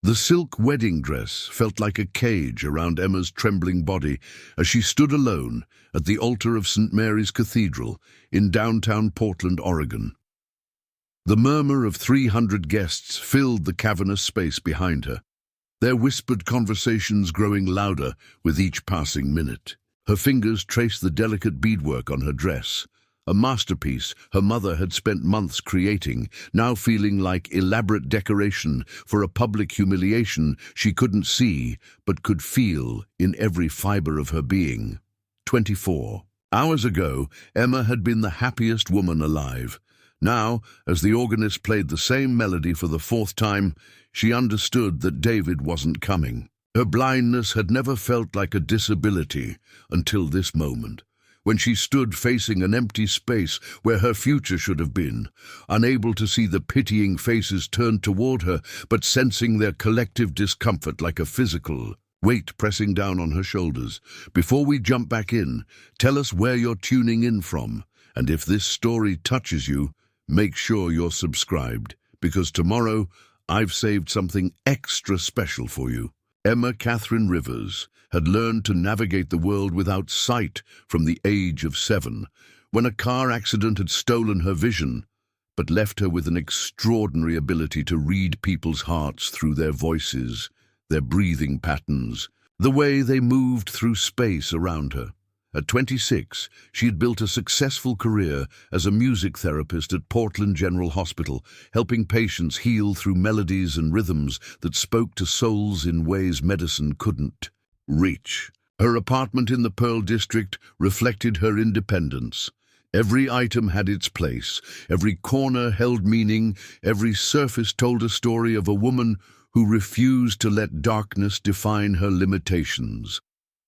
The silk wedding dress felt like a cage around Emma's trembling body as she stood alone at the altar of St. Mary's Cathedral in downtown Portland, Oregon. The murmur of 300 guests filled the cavernous space behind her, their whispered conversations growing louder with each passing minute. Her fingers traced the delicate beadwork on her dress, a masterpiece her mother had spent months creating, now feeling like elaborate decoration for a public humiliation she couldn't see but could feel in every fiber of her being. 24 hours ago, Emma had been the happiest woman alive. Now, as the organist played the same melody for the fourth time, she understood that David wasn't coming. Her blindness had never felt like a disability until this moment, when she stood facing an empty space where her future should have been, unable to see the pitying faces turned toward her, but sensing their collective discomfort like a physical weight pressing down on her shoulders. Before we jump back in, tell us where you're tuning in from, and if this story touches you, make sure you're subscribed, because tomorrow I've saved something extra special for you. Emma Catherine Rivers had learned to navigate the world without sight from the age of 7, when a car accident had stolen her vision, but left her with an extraordinary ability to read people's hearts through their voices, their breathing patterns, the way they moved through space around her. At 26, she had built a successful career as a music therapist at Portland General Hospital, helping patients heal through melodies and rhythms that spoke to souls in ways medicine couldn't reach. Her apartment in the Pearl District reflected her independence. Every item had its place, every corner held meaning, every surface told a story of a woman who refused to let darkness define her limitations.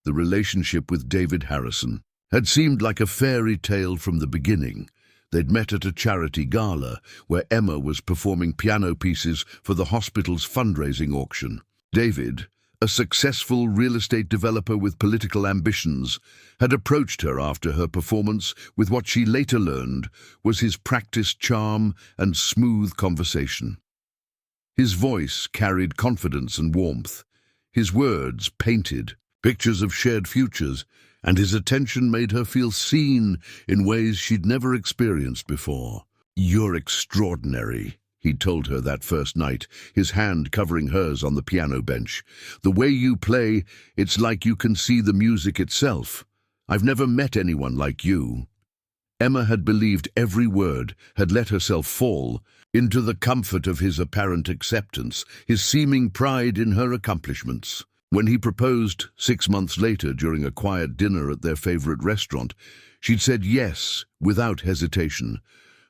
The relationship with David Harrison had seemed like a fairy tale from the beginning. They'd met at a charity gala where Emma was performing piano pieces for the hospital's fundraising auction. David, a successful real estate developer with political ambitions, had approached her after her performance with what she later learned was his practiced charm and smooth conversation. His voice carried confidence and warmth. His words painted pictures of shared futures, and his attention made her feel seen in ways she'd never experienced before. "You're extraordinary," he told her that first night, his hand covering hers on the piano bench. "The way you play, it's like you can see the music itself. I've never met anyone like you." Emma had believed every word, had let herself fall into the comfort of his apparent acceptance, his seeming pride in her accomplishments. When he proposed 6 months later during a quiet dinner at their favorite restaurant, she'd said yes without hesitation,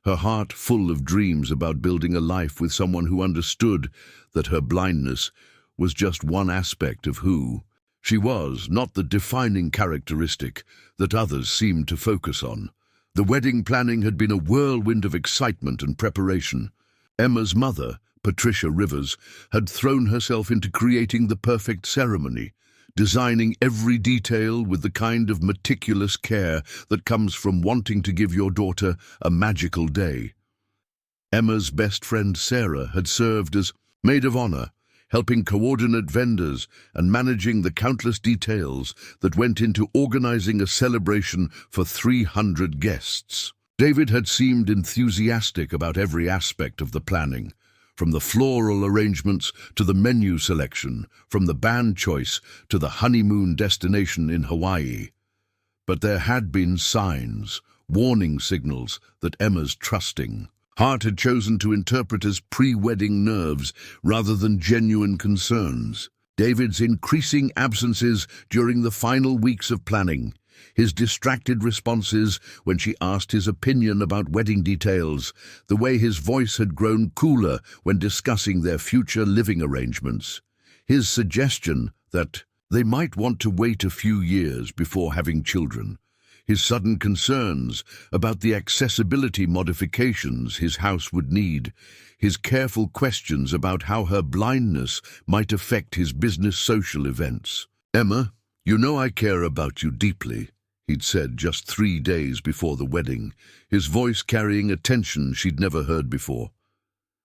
her heart full of dreams about building a life with someone who understood that her blindness was just one aspect of who she was, not the defining characteristic that others seemed to focus on. The wedding planning had been a whirlwind of excitement and preparation. Emma's mother, Patricia Rivers, had thrown herself into creating the perfect ceremony, designing every detail with the kind of meticulous care that comes from wanting to give your daughter a magical day. Emma's best friend Sarah had served as maid of honor, helping coordinate vendors and managing the countless details that went into organizing a celebration for 300 guests. David had seemed enthusiastic about every aspect of the planning, from the floral arrangements to the menu selection, from the band choice to the honeymoon destination in Hawaii. But there had been signs, warning signals that Emma's trusting heart had chosen to interpret as pre-wedding nerves rather than genuine concerns. David's increasing absences during the final weeks of planning, his distracted responses when she asked his opinion about wedding details, the way his voice had grown cooler when discussing their future living arrangements, his suggestion that they might want to wait a few years before having children, his sudden concerns about the accessibility modifications his house would need, his careful questions about how her blindness might affect his business social events. "Emma, you know I care about you deeply," he'd said just 3 days before the wedding, his voice carrying a tension she'd never heard before.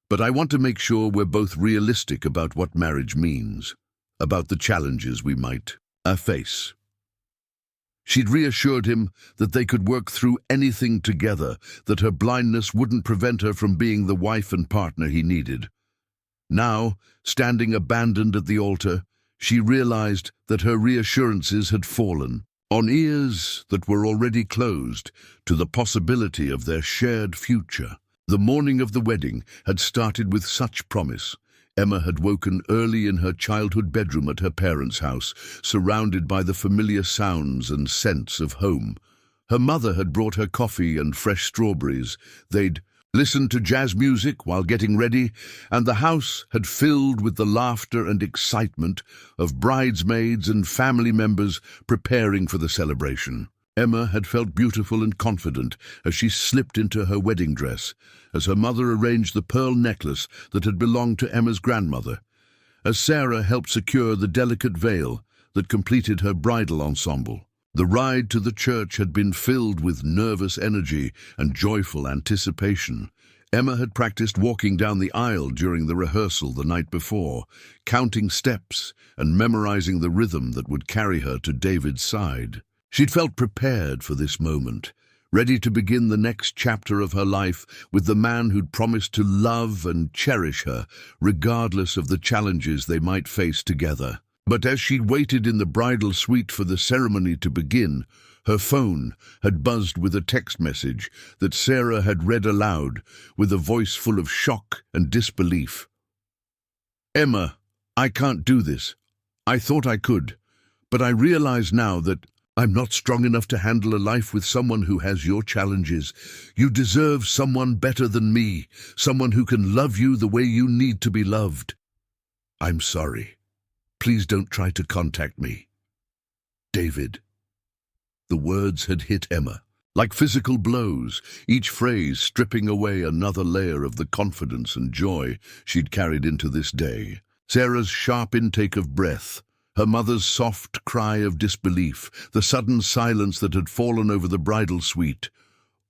But I want to make sure we're both realistic about what marriage means, about the challenges we might face. She'd reassured him that they could work through anything together, that her blindness wouldn't prevent her from being the wife and partner he needed. Now, standing abandoned at the altar, she realized that her reassurances had fallen on ears that were already closed to the possibility of their shared future. The morning of the wedding had started with such promise. Emma had woken early in her childhood bedroom at her parents' house, surrounded by the familiar sounds and scents of home. Her mother had brought her coffee and fresh strawberries. They'd listened to jazz music while getting ready, and the house had filled with the laughter and excitement of bridesmaids and family members preparing for the celebration. Emma had felt beautiful and confident as she slipped into her wedding dress, as her mother arranged the pearl necklace that had belonged to Emma's grandmother, as Sarah helped secure the delicate veil that completed her bridal ensemble. The ride to the church had been filled with nervous energy and joyful anticipation. Emma had practiced walking down the aisle during the rehearsal the night before, counting steps and memorizing the rhythm that would carry her to David's side. She'd felt prepared for this moment, ready to begin the next chapter of her life with the man who'd promised to love and cherish her, regardless of the challenges they might face together. But as she waited in the bridal suite for the ceremony to begin, her phone had buzzed with a text message that Sarah had read aloud with a voice full of shock and disbelief. "Emma, I can't do this. I thought I could, but I realize now that I'm not strong enough to handle a life with someone who has your challenges. You deserve someone better than me, someone who can love you the way you need to be loved. I'm sorry. Please don't try to contact me. David." The words had hit Emma like physical blows, each phrase stripping away another layer of the confidence and joy she'd carried into this day. Sarah's sharp intake of breath, her mother's soft cry of disbelief, the sudden silence that had fallen over the bridal suite,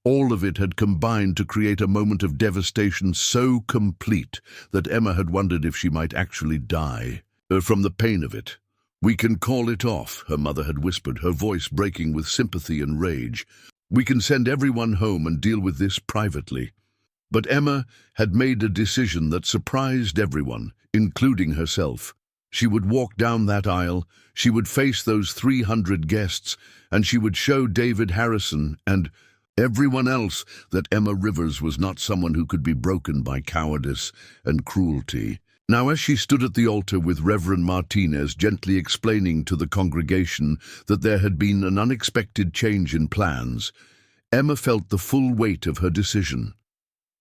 all of it had combined to create a moment of devastation so complete that Emma had wondered if she might actually die from the pain of it. "We can call it off," her mother had whispered, her voice breaking with sympathy and rage. "We can send everyone home and deal with this privately." But Emma had made a decision that surprised everyone, including herself. She would walk down that aisle, she would face those 300 guests, and she would show David Harrison and everyone else that Emma Rivers was not someone who could be broken by cowardice and cruelty. Now, as she stood at the altar with Reverend Martinez gently explaining to the congregation that there had been an unexpected change in plans, Emma felt the full weight of her decision.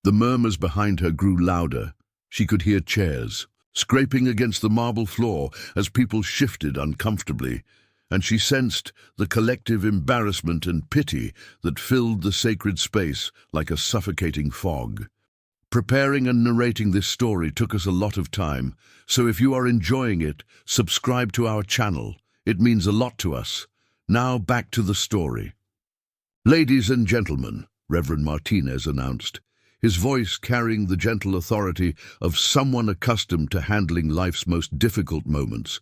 The murmurs behind her grew louder. She could hear chairs scraping against the marble floor as people shifted uncomfortably, and she sensed the collective embarrassment and pity that filled the sacred space like a suffocating fog. Preparing and narrating this story took us a lot of time, so if you are enjoying it, subscribe to our channel. It means a lot to us. Now back to the story. "Ladies and gentlemen," Reverend Martinez announced, his voice carrying the gentle authority of someone accustomed to handling life's most difficult moments.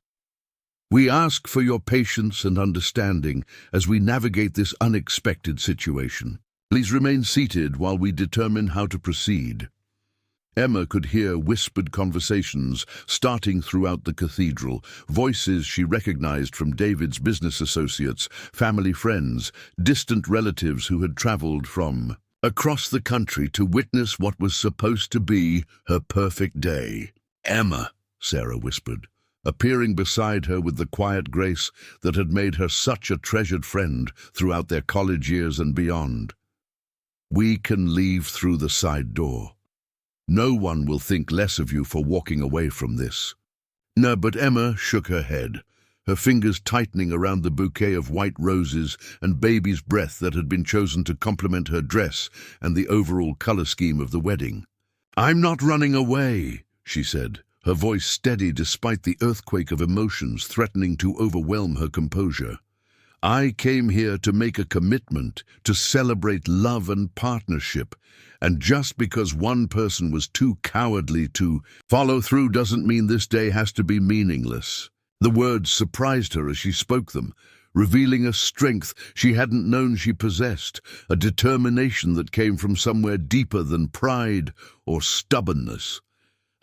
"We ask for your patience and understanding as we navigate this unexpected situation. Please remain seated while we determine how to proceed." Emma could hear whispered conversations starting throughout the cathedral, voices she recognized from David's business associates, family friends, distant relatives who had traveled from across the country to witness what was supposed to be her perfect day. "Emma," Sarah whispered, appearing beside her with the quiet grace that had made her such a treasured friend throughout their college years and beyond. "We can leave through the side door. No one will think less of you for walking away from this." No, but Emma shook her head, her fingers tightening around the bouquet of white roses and baby's breath that had been chosen to complement her dress and the overall color scheme of the wedding. "I'm not running away," she said, her voice steady despite the earthquake of emotions threatening to overwhelm her composure. I came here to make a commitment, to celebrate love and partnership. And just because one person was too cowardly to follow through doesn't mean this day has to be meaningless. The words surprised her as she spoke them, revealing a strength she hadn't known she possessed, a determination that came from somewhere deeper than pride or stubbornness.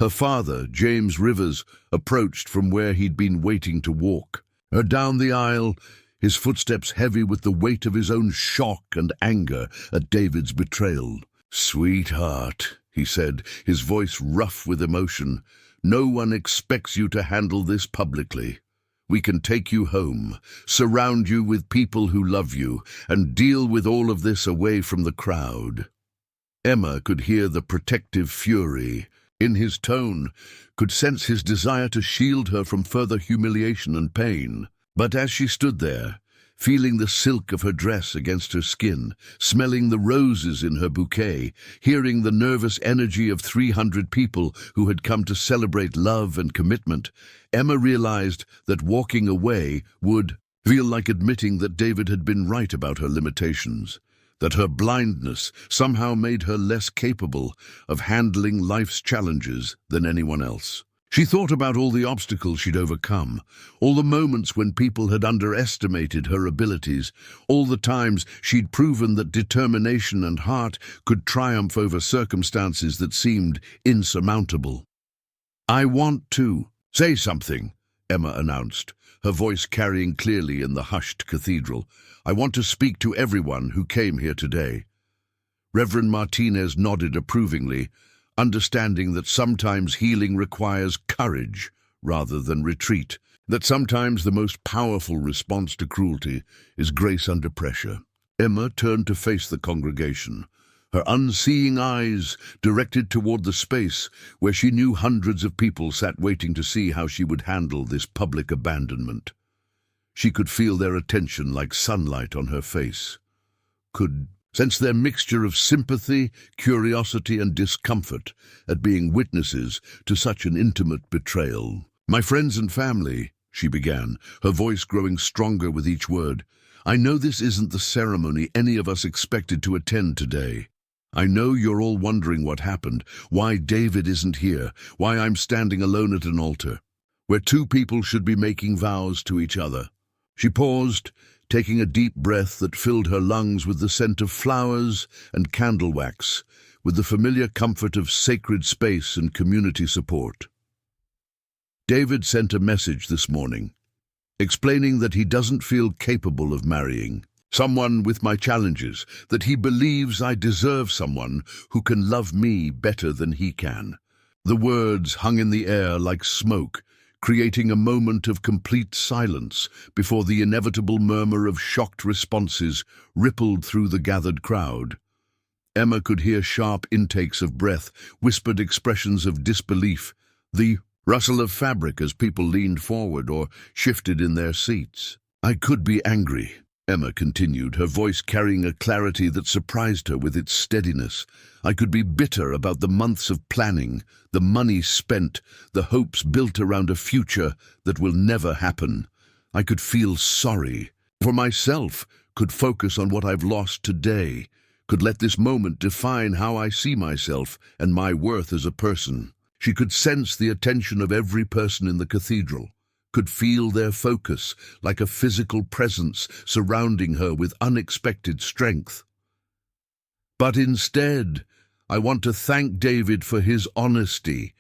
Her father, James Rivers, approached from where he'd been waiting to walk her down the aisle, his footsteps heavy with the weight of his own shock and anger at David's betrayal. "Sweetheart," he said, his voice rough with emotion, "no one expects you to handle this publicly. We can take you home, surround you with people who love you, and deal with all of this away from the crowd." Emma could hear the protective fury in his tone, could sense his desire to shield her from further humiliation and pain. But as she stood there, feeling the silk of her dress against her skin, smelling the roses in her bouquet, hearing the nervous energy of 300 people who had come to celebrate love and commitment, Emma realized that walking away would feel like admitting that David had been right about her limitations, that her blindness somehow made her less capable of handling life's challenges than anyone else. She thought about all the obstacles she'd overcome, all the moments when people had underestimated her abilities, all the times she'd proven that determination and heart could triumph over circumstances that seemed insurmountable. "I want to say something," Emma announced, her voice carrying clearly in the hushed cathedral. "I want to speak to everyone who came here today." Reverend Martinez nodded approvingly, understanding that sometimes healing requires courage rather than retreat, that sometimes the most powerful response to cruelty is grace under pressure. Emma turned to face the congregation, her unseeing eyes directed toward the space where she knew hundreds of people sat waiting to see how she would handle this public abandonment. She could feel their attention like sunlight on her face, could sense their mixture of sympathy, curiosity, and discomfort at being witnesses to such an intimate betrayal. "My friends and family," she began, her voice growing stronger with each word, "I know this isn't the ceremony any of us expected to attend today. I know you're all wondering what happened, why David isn't here, why I'm standing alone at an altar, where two people should be making vows to each other." She paused, taking a deep breath that filled her lungs with the scent of flowers and candle wax, with the familiar comfort of sacred space and community support. "David sent a message this morning, explaining that he doesn't feel capable of marrying someone with my challenges, that he believes I deserve someone who can love me better than he can." The words hung in the air like smoke, creating a moment of complete silence before the inevitable murmur of shocked responses rippled through the gathered crowd. Emma could hear sharp intakes of breath, whispered expressions of disbelief, the rustle of fabric as people leaned forward or shifted in their seats. "I could be angry," Emma continued, her voice carrying a clarity that surprised her with its steadiness. "I could be bitter about the months of planning, the money spent, the hopes built around a future that will never happen. I could feel sorry for myself, could focus on what I've lost today, could let this moment define how I see myself and my worth as a person." She could sense the attention of every person in the cathedral, could feel their focus like a physical presence surrounding her with unexpected strength. "But instead, I want to thank David for his honesty,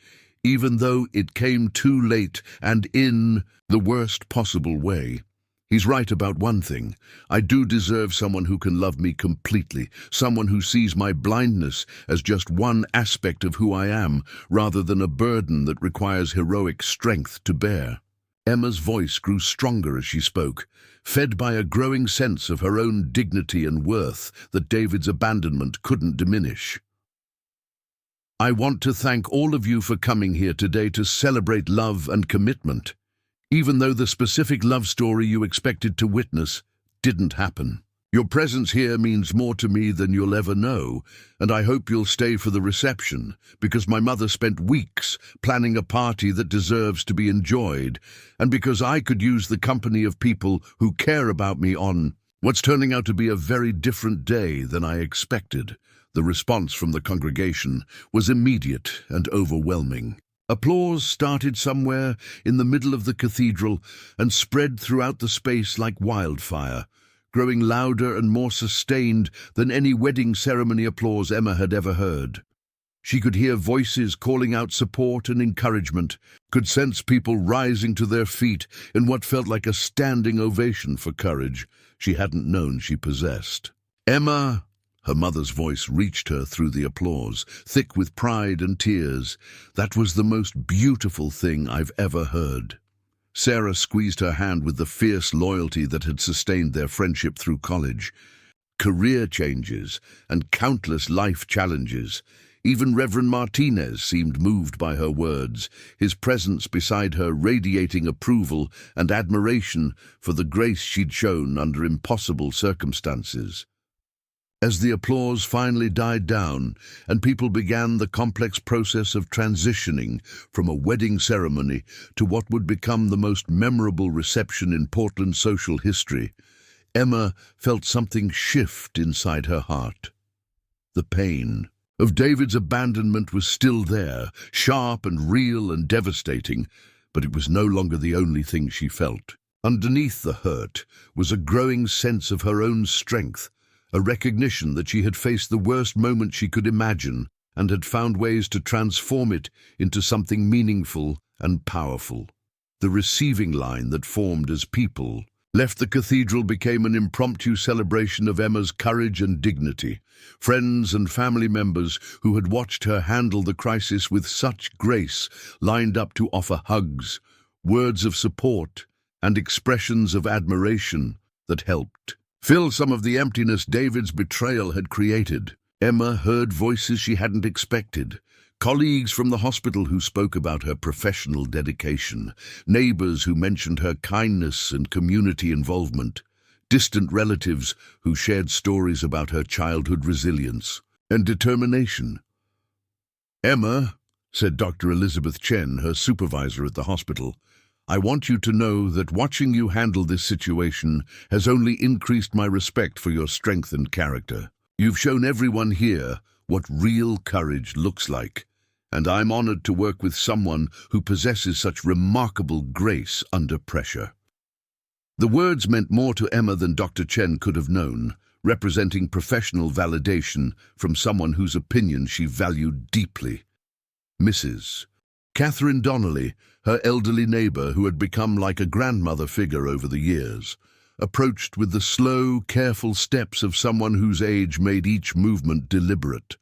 even though it came too late and in the worst possible way. He's right about one thing. I do deserve someone who can love me completely, someone who sees my blindness as just one aspect of who I am, rather than a burden that requires heroic strength to bear." Emma's voice grew stronger as she spoke, fed by a growing sense of her own dignity and worth that David's abandonment couldn't diminish. "I want to thank all of you for coming here today to celebrate love and commitment, even though the specific love story you expected to witness didn't happen. Your presence here means more to me than you'll ever know, and I hope you'll stay for the reception, because my mother spent weeks planning a party that deserves to be enjoyed, and because I could use the company of people who care about me on what's turning out to be a very different day than I expected. The response from the congregation was immediate and overwhelming. Applause started somewhere in the middle of the cathedral and spread throughout the space like wildfire, growing louder and more sustained than any wedding ceremony applause Emma had ever heard. She could hear voices calling out support and encouragement, could sense people rising to their feet in what felt like a standing ovation for courage she hadn't known she possessed. "Emma!" Her mother's voice reached her through the applause, thick with pride and tears. "That was the most beautiful thing I've ever heard." Sarah squeezed her hand with the fierce loyalty that had sustained their friendship through college. Career changes and countless life challenges. Even Reverend Martinez seemed moved by her words, his presence beside her radiating approval and admiration for the grace she'd shown under impossible circumstances. As the applause finally died down and people began the complex process of transitioning from a wedding ceremony to what would become the most memorable reception in Portland's social history, Emma felt something shift inside her heart. The pain of David's abandonment was still there, sharp and real and devastating, but it was no longer the only thing she felt. Underneath the hurt was a growing sense of her own strength, a recognition that she had faced the worst moment she could imagine and had found ways to transform it into something meaningful and powerful. The receiving line that formed as people left the cathedral became an impromptu celebration of Emma's courage and dignity. Friends and family members who had watched her handle the crisis with such grace lined up to offer hugs, words of support, and expressions of admiration that helped fill some of the emptiness David's betrayal had created. Emma heard voices she hadn't expected. Colleagues from the hospital who spoke about her professional dedication, neighbors who mentioned her kindness and community involvement, distant relatives who shared stories about her childhood resilience and determination. "Emma," said Dr. Elizabeth Chen, her supervisor at the hospital, "I want you to know that watching you handle this situation has only increased my respect for your strength and character. You've shown everyone here what real courage looks like, and I'm honored to work with someone who possesses such remarkable grace under pressure." The words meant more to Emma than Dr. Chen could have known, representing professional validation from someone whose opinion she valued deeply. Mrs. Catherine Donnelly, her elderly neighbor who had become like a grandmother figure over the years, approached with the slow, careful steps of someone whose age made each movement deliberate.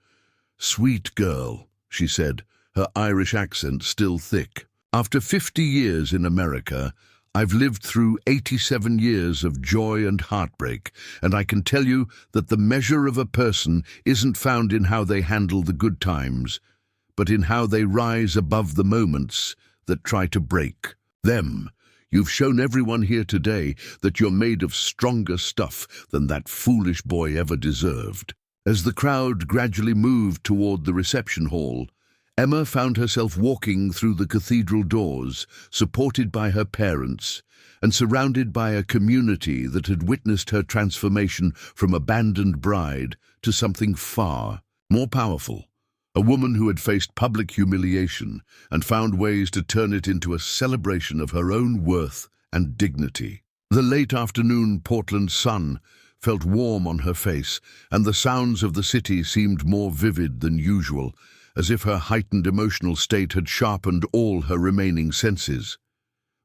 "Sweet girl," she said, her Irish accent still thick. "After 50 years in America, I've lived through 87 years of joy and heartbreak, and I can tell you that the measure of a person isn't found in how they handle the good times, but in how they rise above the moments that try to break them. You've shown everyone here today that you're made of stronger stuff than that foolish boy ever deserved." As the crowd gradually moved toward the reception hall, Emma found herself walking through the cathedral doors, supported by her parents, and surrounded by a community that had witnessed her transformation from abandoned bride to something far more powerful. A woman who had faced public humiliation and found ways to turn it into a celebration of her own worth and dignity. The late afternoon Portland sun felt warm on her face, and the sounds of the city seemed more vivid than usual, as if her heightened emotional state had sharpened all her remaining senses.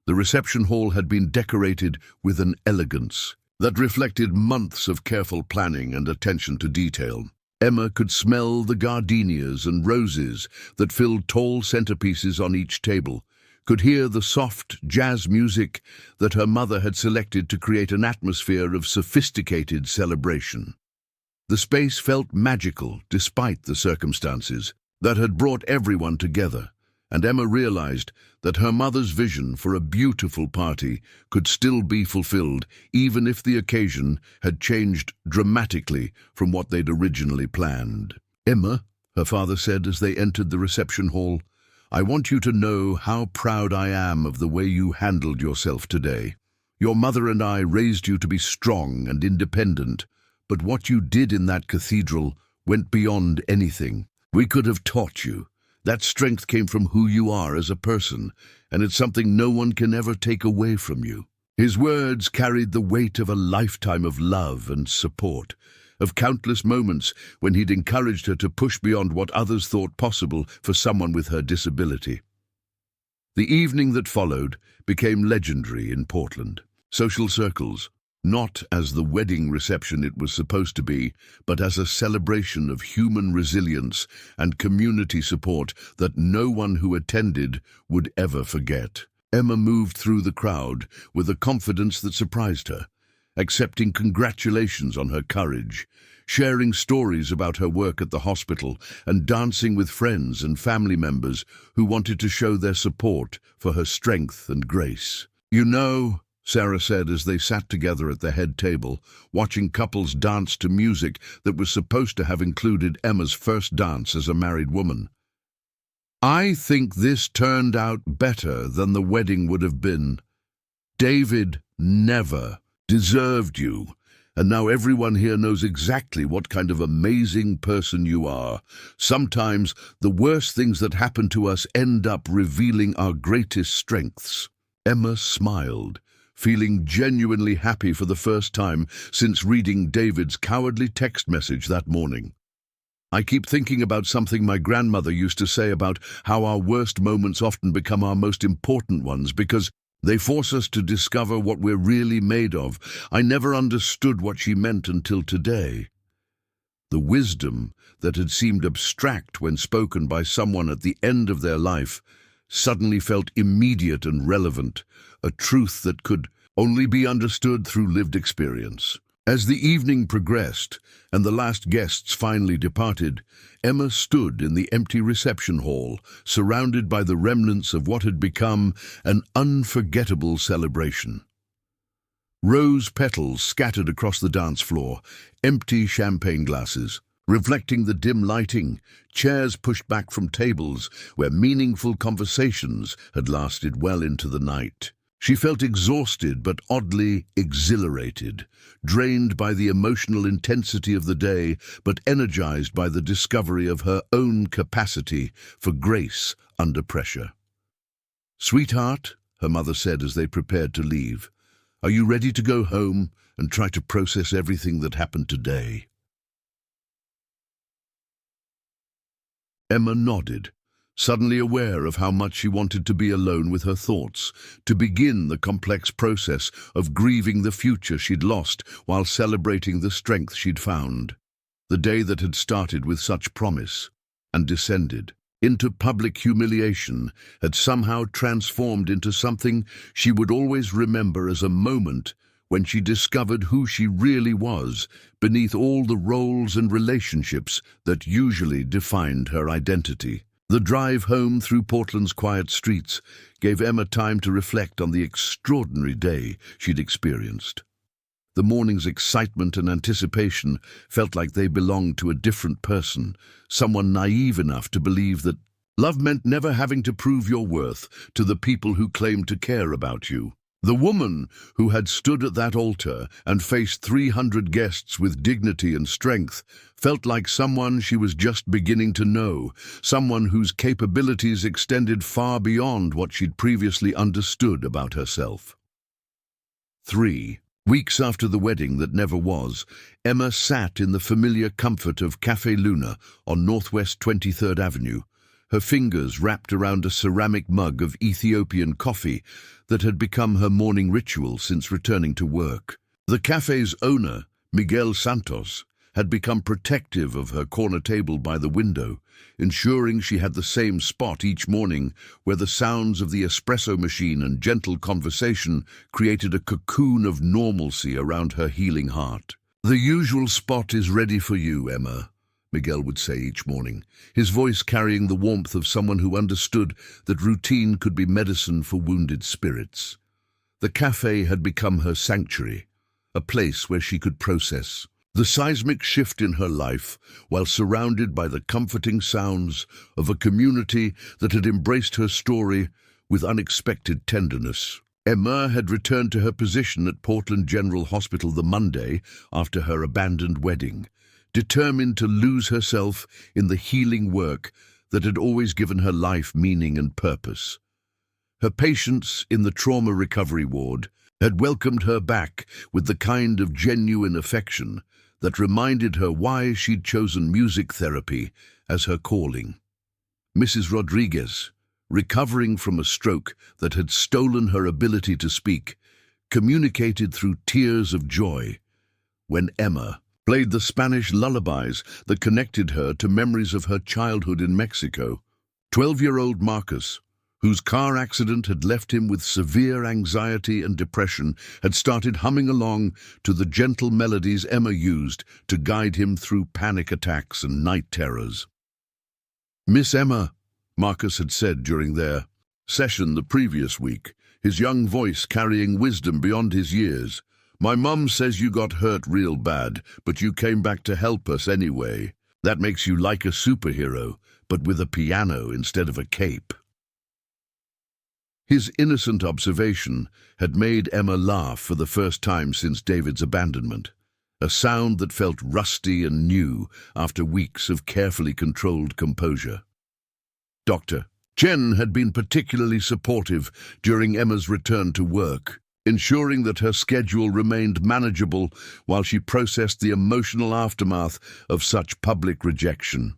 The reception hall had been decorated with an elegance that reflected months of careful planning and attention to detail. Emma could smell the gardenias and roses that filled tall centerpieces on each table, could hear the soft jazz music that her mother had selected to create an atmosphere of sophisticated celebration. The space felt magical despite the circumstances that had brought everyone together, and Emma realized that her mother's vision for a beautiful party could still be fulfilled, even if the occasion had changed dramatically from what they'd originally planned. "Emma," her father said as they entered the reception hall, "I want you to know how proud I am of the way you handled yourself today. Your mother and I raised you to be strong and independent, but what you did in that cathedral went beyond anything we could have taught you. That strength came from who you are as a person, and it's something no one can ever take away from you." His words carried the weight of a lifetime of love and support, of countless moments when he'd encouraged her to push beyond what others thought possible for someone with her disability. The evening that followed became legendary in Portland. Social circles, not as the wedding reception it was supposed to be, but as a celebration of human resilience and community support that no one who attended would ever forget. Emma moved through the crowd with a confidence that surprised her, accepting congratulations on her courage, sharing stories about her work at the hospital, and dancing with friends and family members who wanted to show their support for her strength and grace. "You know," Sarah said as they sat together at the head table, watching couples dance to music that was supposed to have included Emma's first dance as a married woman, "I think this turned out better than the wedding would have been. David never deserved you, and now everyone here knows exactly what kind of amazing person you are. Sometimes the worst things that happen to us end up revealing our greatest strengths." Emma smiled, feeling genuinely happy for the first time since reading David's cowardly text message that morning. "I keep thinking about something my grandmother used to say about how our worst moments often become our most important ones because they force us to discover what we're really made of. I never understood what she meant until today." The wisdom that had seemed abstract when spoken by someone at the end of their life suddenly felt immediate and relevant, a truth that could only be understood through lived experience. As the evening progressed and the last guests finally departed, Emma stood in the empty reception hall, surrounded by the remnants of what had become an unforgettable celebration. Rose petals scattered across the dance floor, empty champagne glasses, reflecting the dim lighting, chairs pushed back from tables where meaningful conversations had lasted well into the night. She felt exhausted but oddly exhilarated, drained by the emotional intensity of the day but energized by the discovery of her own capacity for grace under pressure. "Sweetheart," her mother said as they prepared to leave, "are you ready to go home and try to process everything that happened today?" Emma nodded, suddenly aware of how much she wanted to be alone with her thoughts, to begin the complex process of grieving the future she'd lost while celebrating the strength she'd found. The day that had started with such promise and descended into public humiliation had somehow transformed into something she would always remember as a moment when she discovered who she really was beneath all the roles and relationships that usually defined her identity. The drive home through Portland's quiet streets gave Emma time to reflect on the extraordinary day she'd experienced. The morning's excitement and anticipation felt like they belonged to a different person, someone naive enough to believe that love meant never having to prove your worth to the people who claimed to care about you. The woman who had stood at that altar and faced 300 guests with dignity and strength felt like someone she was just beginning to know, someone whose capabilities extended far beyond what she'd previously understood about herself. 3 weeks after the wedding that never was, Emma sat in the familiar comfort of Café Luna on Northwest 23rd Avenue, her fingers wrapped around a ceramic mug of Ethiopian coffee that had become her morning ritual since returning to work. The cafe's owner, Miguel Santos, had become protective of her corner table by the window, ensuring she had the same spot each morning where the sounds of the espresso machine and gentle conversation created a cocoon of normalcy around her healing heart. "The usual spot is ready for you, Emma," Miguel would say each morning, his voice carrying the warmth of someone who understood that routine could be medicine for wounded spirits. The cafe had become her sanctuary, a place where she could process the seismic shift in her life while surrounded by the comforting sounds of a community that had embraced her story with unexpected tenderness. Emma had returned to her position at Portland General Hospital the Monday after her abandoned wedding, determined to lose herself in the healing work that had always given her life meaning and purpose. Her patients in the trauma recovery ward had welcomed her back with the kind of genuine affection that reminded her why she'd chosen music therapy as her calling. Mrs. Rodriguez, recovering from a stroke that had stolen her ability to speak, communicated through tears of joy when Emma played the Spanish lullabies that connected her to memories of her childhood in Mexico. 12-year-old Marcus, whose car accident had left him with severe anxiety and depression, had started humming along to the gentle melodies Emma used to guide him through panic attacks and night terrors. "Miss Emma," Marcus had said during their session the previous week, his young voice carrying wisdom beyond his years, "my mum says you got hurt real bad, but you came back to help us anyway. That makes you like a superhero, but with a piano instead of a cape." His innocent observation had made Emma laugh for the first time since David's abandonment, a sound that felt rusty and new after weeks of carefully controlled composure. Dr. Chen had been particularly supportive during Emma's return to work, ensuring that her schedule remained manageable while she processed the emotional aftermath of such public rejection.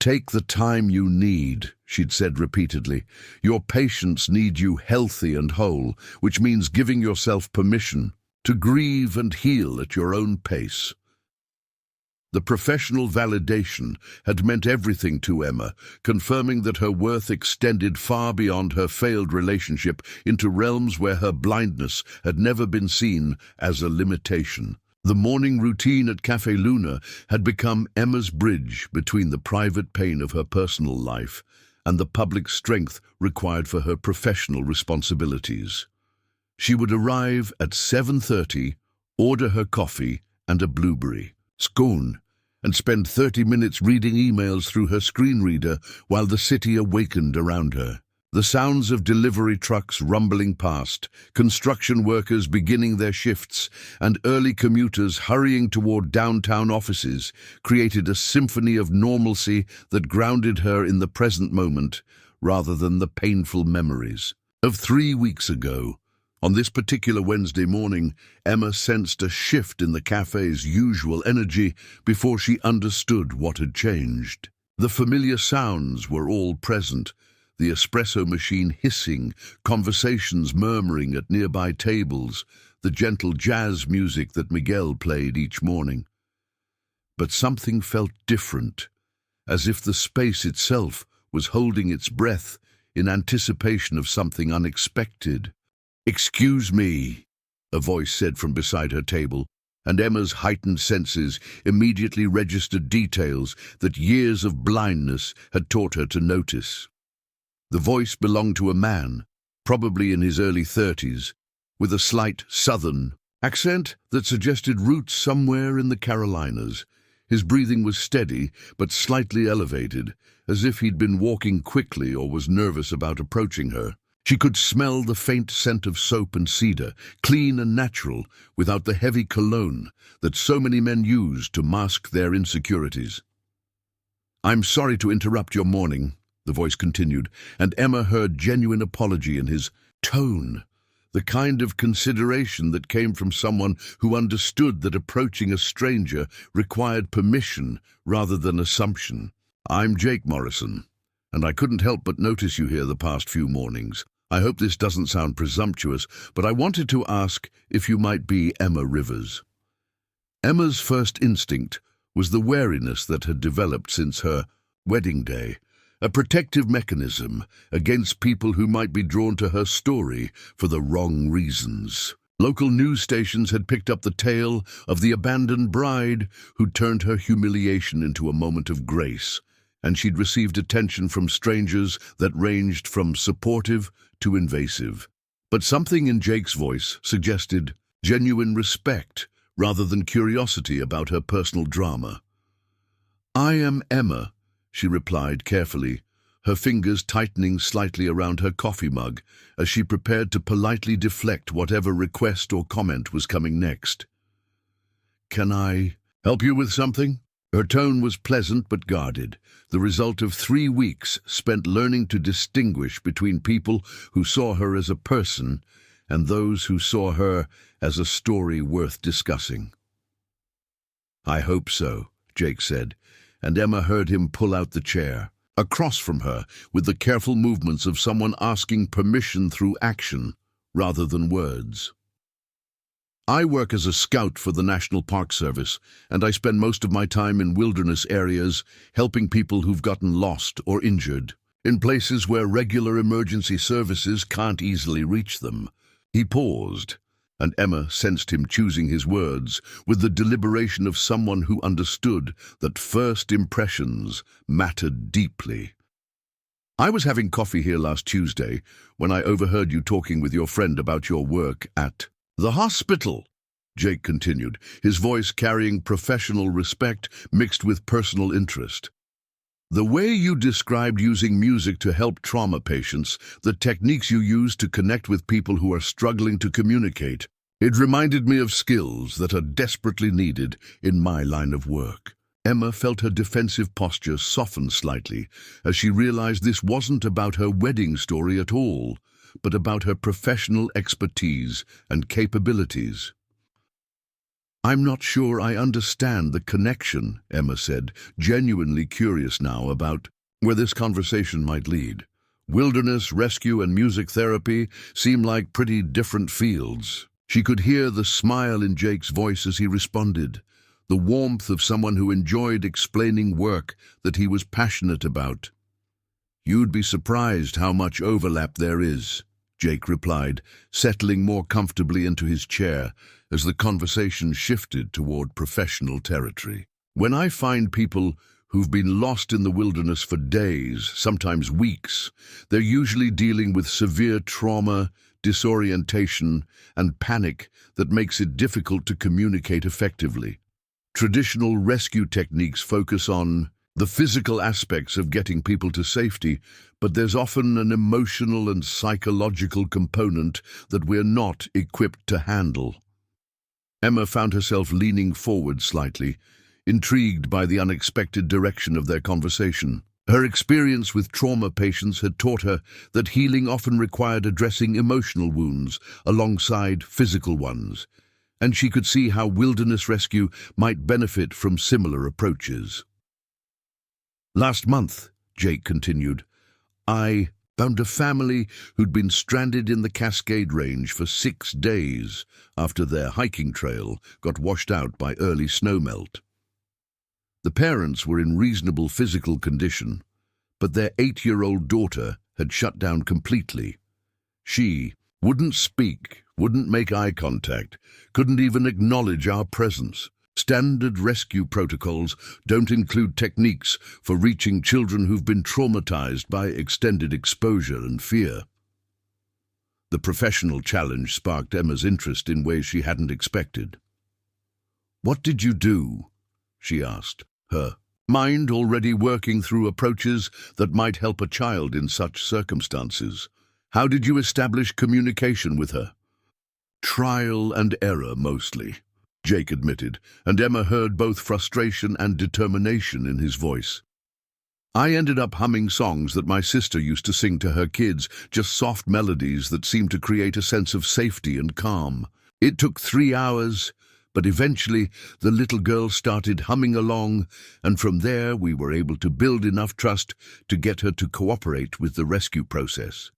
"Take the time you need," she'd said repeatedly. "Your patients need you healthy and whole, which means giving yourself permission to grieve and heal at your own pace." The professional validation had meant everything to Emma, confirming that her worth extended far beyond her failed relationship into realms where her blindness had never been seen as a limitation. The morning routine at Café Luna had become Emma's bridge between the private pain of her personal life and the public strength required for her professional responsibilities. She would arrive at 7:30, order her coffee and a blueberry scone, and spend 30 minutes reading emails through her screen reader while the city awakened around her. The sounds of delivery trucks rumbling past, construction workers beginning their shifts, and early commuters hurrying toward downtown offices created a symphony of normalcy that grounded her in the present moment rather than the painful memories of 3 weeks ago. On this particular Wednesday morning, Emma sensed a shift in the cafe's usual energy before she understood what had changed. The familiar sounds were all present, the espresso machine hissing, conversations murmuring at nearby tables, the gentle jazz music that Miguel played each morning. But something felt different, as if the space itself was holding its breath in anticipation of something unexpected. "Excuse me," a voice said from beside her table, and Emma's heightened senses immediately registered details that years of blindness had taught her to notice. The voice belonged to a man, probably in his early 30s, with a slight southern accent that suggested roots somewhere in the Carolinas. His breathing was steady, but slightly elevated, as if he'd been walking quickly or was nervous about approaching her. She could smell the faint scent of soap and cedar, clean and natural, without the heavy cologne that so many men use to mask their insecurities. "I'm sorry to interrupt your morning," the voice continued, and Emma heard genuine apology in his tone, the kind of consideration that came from someone who understood that approaching a stranger required permission rather than assumption. "I'm Jake Morrison, and I couldn't help but notice you here the past few mornings. I hope this doesn't sound presumptuous, but I wanted to ask if you might be Emma Rivers." Emma's first instinct was the wariness that had developed since her wedding day, a protective mechanism against people who might be drawn to her story for the wrong reasons. Local news stations had picked up the tale of the abandoned bride who turned her humiliation into a moment of grace, and she'd received attention from strangers that ranged from supportive to invasive. But something in Jake's voice suggested genuine respect rather than curiosity about her personal drama. "I am Emma," she replied carefully, her fingers tightening slightly around her coffee mug as she prepared to politely deflect whatever request or comment was coming next. "Can I help you with something?" Her tone was pleasant but guarded, the result of 3 weeks spent learning to distinguish between people who saw her as a person and those who saw her as a story worth discussing. "I hope so," Jake said, and Emma heard him pull out the chair, across from her, with the careful movements of someone asking permission through action rather than words. "I work as a scout for the National Park Service, and I spend most of my time in wilderness areas helping people who've gotten lost or injured, in places where regular emergency services can't easily reach them." He paused, and Emma sensed him choosing his words with the deliberation of someone who understood that first impressions mattered deeply. "I was having coffee here last Tuesday when I overheard you talking with your friend about your work at the hospital," Jake continued, his voice carrying professional respect mixed with personal interest. "The way you described using music to help trauma patients, the techniques you use to connect with people who are struggling to communicate, it reminded me of skills that are desperately needed in my line of work." Emma felt her defensive posture soften slightly as she realized this wasn't about her wedding story at all, but about her professional expertise and capabilities. "I'm not sure I understand the connection," Emma said, genuinely curious now about where this conversation might lead. Wilderness, rescue, and music therapy seem like pretty different fields. She could hear the smile in Jake's voice as he responded, the warmth of someone who enjoyed explaining work that he was passionate about. "You'd be surprised how much overlap there is," Jake replied, settling more comfortably into his chair as the conversation shifted toward professional territory. "When I find people who've been lost in the wilderness for days, sometimes weeks, they're usually dealing with severe trauma, disorientation, and panic that makes it difficult to communicate effectively. Traditional rescue techniques focus on the physical aspects of getting people to safety, but there's often an emotional and psychological component that we're not equipped to handle." Emma found herself leaning forward slightly, intrigued by the unexpected direction of their conversation. Her experience with trauma patients had taught her that healing often required addressing emotional wounds alongside physical ones, and she could see how wilderness rescue might benefit from similar approaches. "Last month," Jake continued, "I found a family who'd been stranded in the Cascade Range for 6 days after their hiking trail got washed out by early snowmelt. The parents were in reasonable physical condition, but their 8-year-old daughter had shut down completely. She wouldn't speak, wouldn't make eye contact, couldn't even acknowledge our presence. Standard rescue protocols don't include techniques for reaching children who've been traumatized by extended exposure and fear." The professional challenge sparked Emma's interest in ways she hadn't expected. "What did you do?" she asked, her mind already working through approaches that might help a child in such circumstances. "How did you establish communication with her?" "Trial and error, mostly," Jake admitted, and Emma heard both frustration and determination in his voice. "I ended up humming songs that my sister used to sing to her kids, just soft melodies that seemed to create a sense of safety and calm. It took 3 hours, but eventually the little girl started humming along, and from there we were able to build enough trust to get her to cooperate with the rescue process."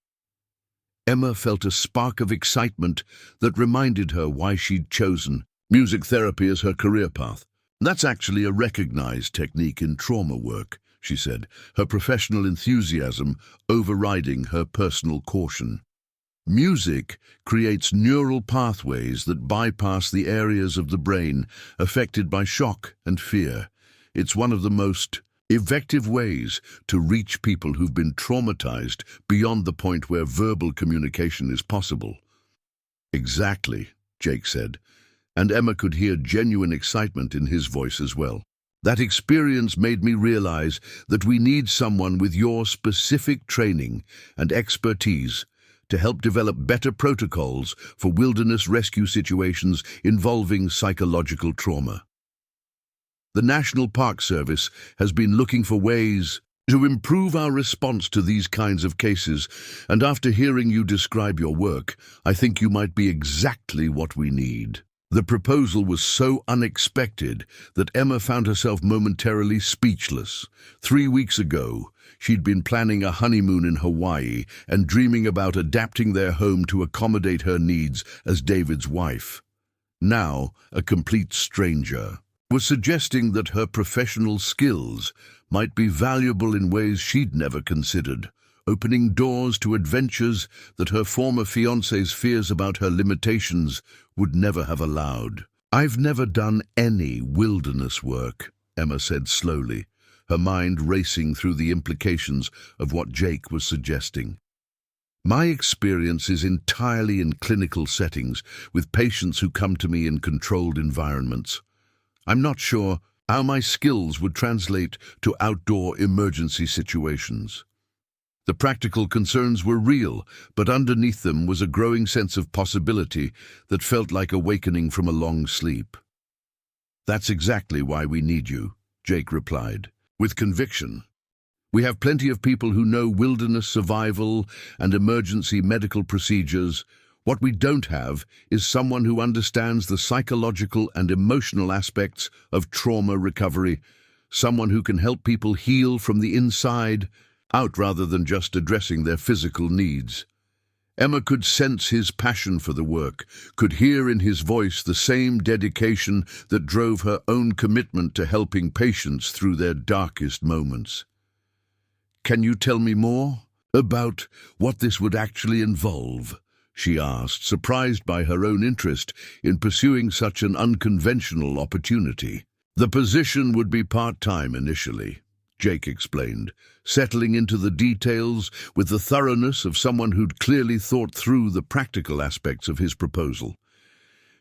Emma felt a spark of excitement that reminded her why she'd chosen music therapy as her career path. "That's actually a recognized technique in trauma work," she said, her professional enthusiasm overriding her personal caution. Music creates neural pathways that bypass the areas of the brain affected by shock and fear. It's one of the most effective ways to reach people who've been traumatized beyond the point where verbal communication is possible. Exactly, Jake said, and Emma could hear genuine excitement in his voice as well. That experience made me realize that we need someone with your specific training and expertise to help develop better protocols for wilderness rescue situations involving psychological trauma. The National Park Service has been looking for ways to improve our response to these kinds of cases, and after hearing you describe your work, I think you might be exactly what we need. The proposal was so unexpected that Emma found herself momentarily speechless. 3 weeks ago, she'd been planning a honeymoon in Hawaii and dreaming about adapting their home to accommodate her needs as David's wife. Now, a complete stranger was suggesting that her professional skills might be valuable in ways she'd never considered, opening doors to adventures that her former fiancé's fears about her limitations would never have allowed. "I've never done any wilderness work," Emma said slowly, her mind racing through the implications of what Jake was suggesting. "My experience is entirely in clinical settings, with patients who come to me in controlled environments. I'm not sure how my skills would translate to outdoor emergency situations." The practical concerns were real, but underneath them was a growing sense of possibility that felt like awakening from a long sleep. "That's exactly why we need you," Jake replied, with conviction. "We have plenty of people who know wilderness survival and emergency medical procedures. What we don't have is someone who understands the psychological and emotional aspects of trauma recovery, someone who can help people heal from the inside out rather than just addressing their physical needs." Emma could sense his passion for the work, could hear in his voice the same dedication that drove her own commitment to helping patients through their darkest moments. "Can you tell me more about what this would actually involve?" she asked, surprised by her own interest in pursuing such an unconventional opportunity. "The position would be part-time initially," Jake explained, settling into the details with the thoroughness of someone who'd clearly thought through the practical aspects of his proposal.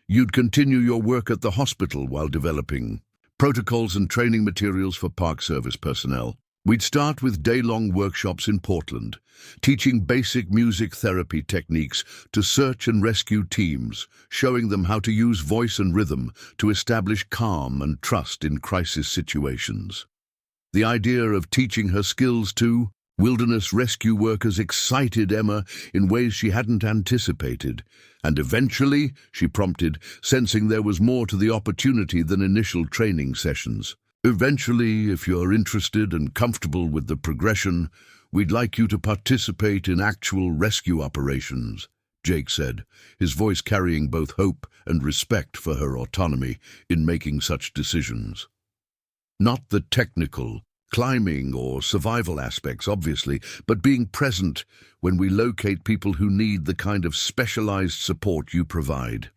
"You'd continue your work at the hospital while developing protocols and training materials for Park Service personnel. We'd start with day-long workshops in Portland, teaching basic music therapy techniques to search and rescue teams, showing them how to use voice and rhythm to establish calm and trust in crisis situations." The idea of teaching her skills to wilderness rescue workers excited Emma in ways she hadn't anticipated, and eventually, she prompted, sensing there was more to the opportunity than initial training sessions. "Eventually, if you're interested and comfortable with the progression, we'd like you to participate in actual rescue operations," Jake said, his voice carrying both hope and respect for her autonomy in making such decisions. Not the technical, climbing or survival aspects, obviously, but being present when we locate people who need the kind of specialized support you provide.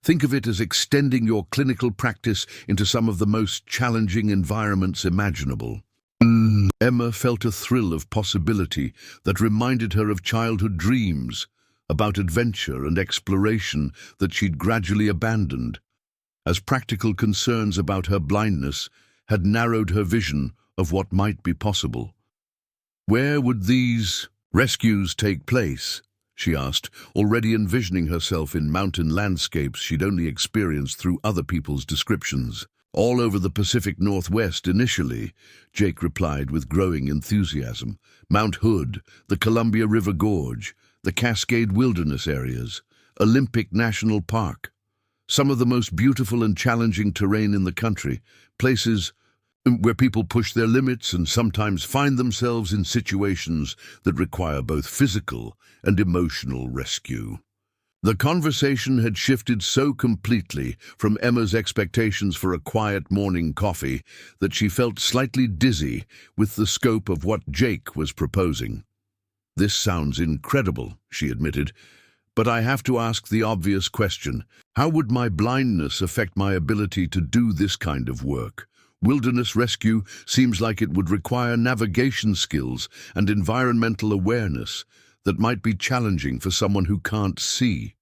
Think of it as extending your clinical practice into some of the most challenging environments imaginable. Emma felt a thrill of possibility that reminded her of childhood dreams about adventure and exploration that she'd gradually abandoned, as practical concerns about her blindness had narrowed her vision of what might be possible. "Where would these rescues take place?" she asked, already envisioning herself in mountain landscapes she'd only experienced through other people's descriptions. "All over the Pacific Northwest initially," Jake replied with growing enthusiasm. "Mount Hood, the Columbia River Gorge, the Cascade Wilderness areas, Olympic National Park. Some of the most beautiful and challenging terrain in the country, places where people push their limits and sometimes find themselves in situations that require both physical and emotional rescue." The conversation had shifted so completely from Emma's expectations for a quiet morning coffee that she felt slightly dizzy with the scope of what Jake was proposing. "This sounds incredible," she admitted, "but I have to ask the obvious question. How would my blindness affect my ability to do this kind of work? Wilderness rescue seems like it would require navigation skills and environmental awareness that might be challenging for someone who can't see."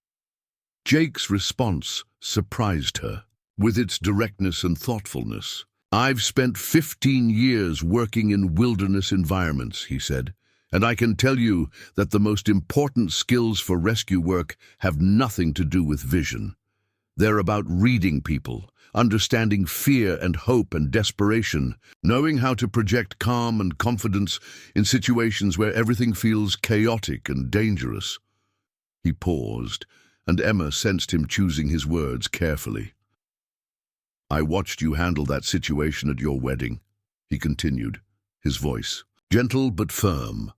Jake's response surprised her, with its directness and thoughtfulness. "I've spent 15 years working in wilderness environments," he said, "and I can tell you that the most important skills for rescue work have nothing to do with vision. They're about reading people, understanding fear and hope and desperation, knowing how to project calm and confidence in situations where everything feels chaotic and dangerous." He paused, and Emma sensed him choosing his words carefully. "I watched you handle that situation at your wedding," he continued, his voice gentle but firm.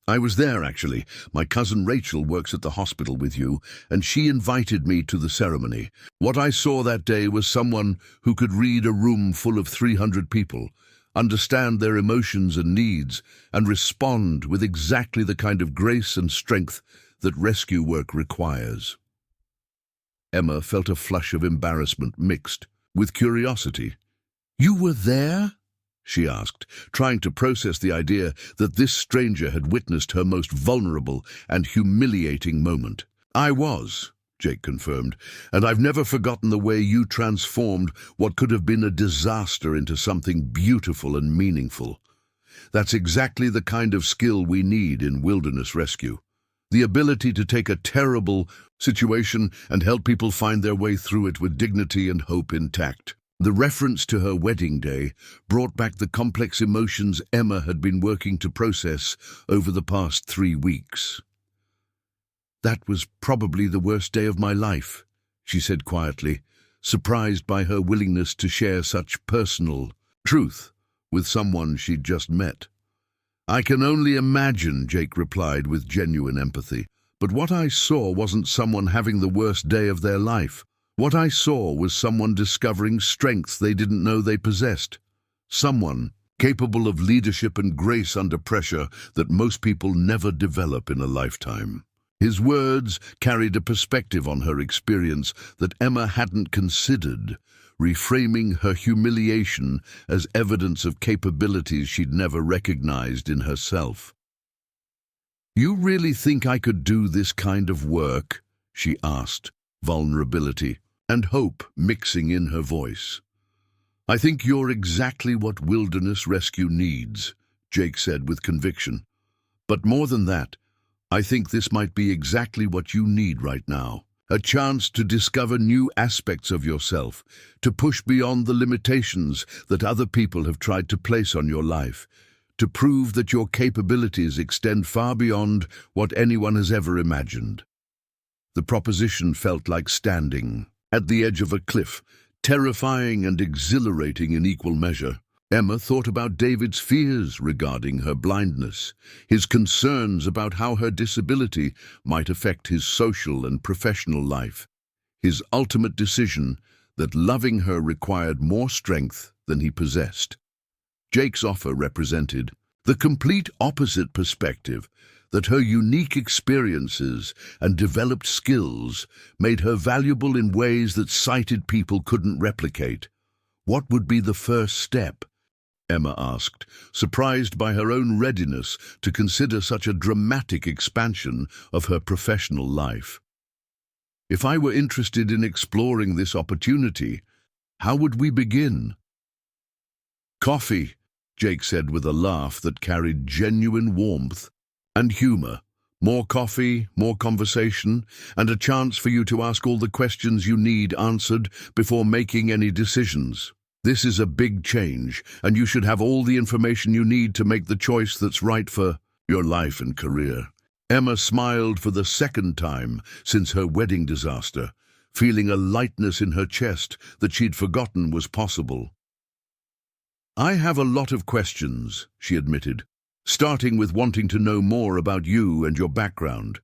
"I was there, actually. My cousin Rachel works at the hospital with you, and she invited me to the ceremony. What I saw that day was someone who could read a room full of 300 people, understand their emotions and needs, and respond with exactly the kind of grace and strength that rescue work requires." Emma felt a flush of embarrassment mixed with curiosity. "You were there?" she asked, trying to process the idea that this stranger had witnessed her most vulnerable and humiliating moment. "I was," Jake confirmed, "and I've never forgotten the way you transformed what could have been a disaster into something beautiful and meaningful. That's exactly the kind of skill we need in wilderness rescue. The ability to take a terrible situation and help people find their way through it with dignity and hope intact." The reference to her wedding day brought back the complex emotions Emma had been working to process over the past 3 weeks. "That was probably the worst day of my life," she said quietly, surprised by her willingness to share such personal truth with someone she'd just met. "I can only imagine," Jake replied with genuine empathy. "But what I saw wasn't someone having the worst day of their life. What I saw was someone discovering strengths they didn't know they possessed. Someone capable of leadership and grace under pressure that most people never develop in a lifetime." His words carried a perspective on her experience that Emma hadn't considered, reframing her humiliation as evidence of capabilities she'd never recognized in herself. "You really think I could do this kind of work?" she asked, vulnerability and hope mixing in her voice. "I think you're exactly what wilderness rescue needs," Jake said with conviction. "But more than that, I think this might be exactly what you need right now. A chance to discover new aspects of yourself, to push beyond the limitations that other people have tried to place on your life, to prove that your capabilities extend far beyond what anyone has ever imagined." The proposition felt like standing at the edge of a cliff, terrifying and exhilarating in equal measure. Emma thought about David's fears regarding her blindness, his concerns about how her disability might affect his social and professional life, his ultimate decision that loving her required more strength than he possessed. Jake's offer represented the complete opposite perspective, that her unique experiences and developed skills made her valuable in ways that sighted people couldn't replicate. "What would be the first step?" Emma asked, surprised by her own readiness to consider such a dramatic expansion of her professional life. "If I were interested in exploring this opportunity, how would we begin?" "Coffee," Jake said with a laugh that carried genuine warmth and humor. "More coffee, more conversation, and a chance for you to ask all the questions you need answered before making any decisions. This is a big change, and you should have all the information you need to make the choice that's right for your life and career." Emma smiled for the second time since her wedding disaster, feeling a lightness in her chest that she'd forgotten was possible. "I have a lot of questions," she admitted, "starting with wanting to know more about you and your background.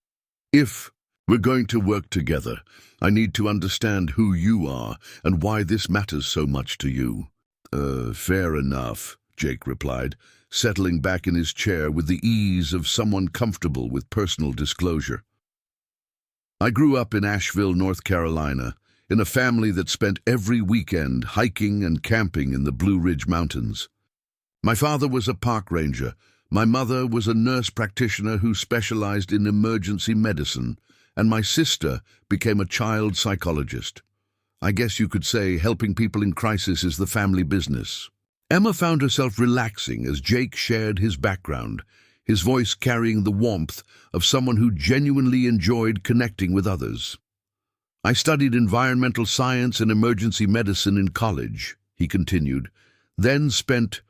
If we're going to work together, I need to understand who you are and why this matters so much to you." Fair enough," Jake replied, settling back in his chair with the ease of someone comfortable with personal disclosure. I grew up in Asheville, North Carolina, in a family that spent every weekend hiking and camping in the Blue Ridge Mountains. My father was a park ranger. My mother was a nurse practitioner who specialized in emergency medicine, and my sister became a child psychologist. I guess you could say helping people in crisis is the family business. Emma found herself relaxing as Jake shared his background, his voice carrying the warmth of someone who genuinely enjoyed connecting with others. I studied environmental science and emergency medicine in college, he continued, then spent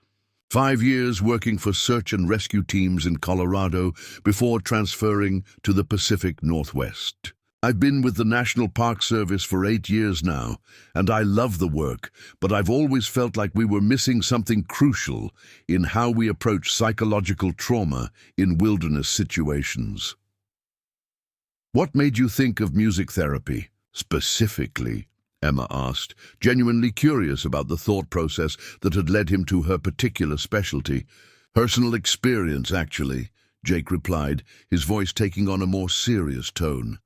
5 years working for search and rescue teams in Colorado before transferring to the Pacific Northwest. I've been with the National Park Service for 8 years now, and I love the work, but I've always felt like we were missing something crucial in how we approach psychological trauma in wilderness situations. What made you think of music therapy, specifically? Emma asked, genuinely curious about the thought process that had led him to her particular specialty. Personal experience, actually, Jake replied, his voice taking on a more serious tone.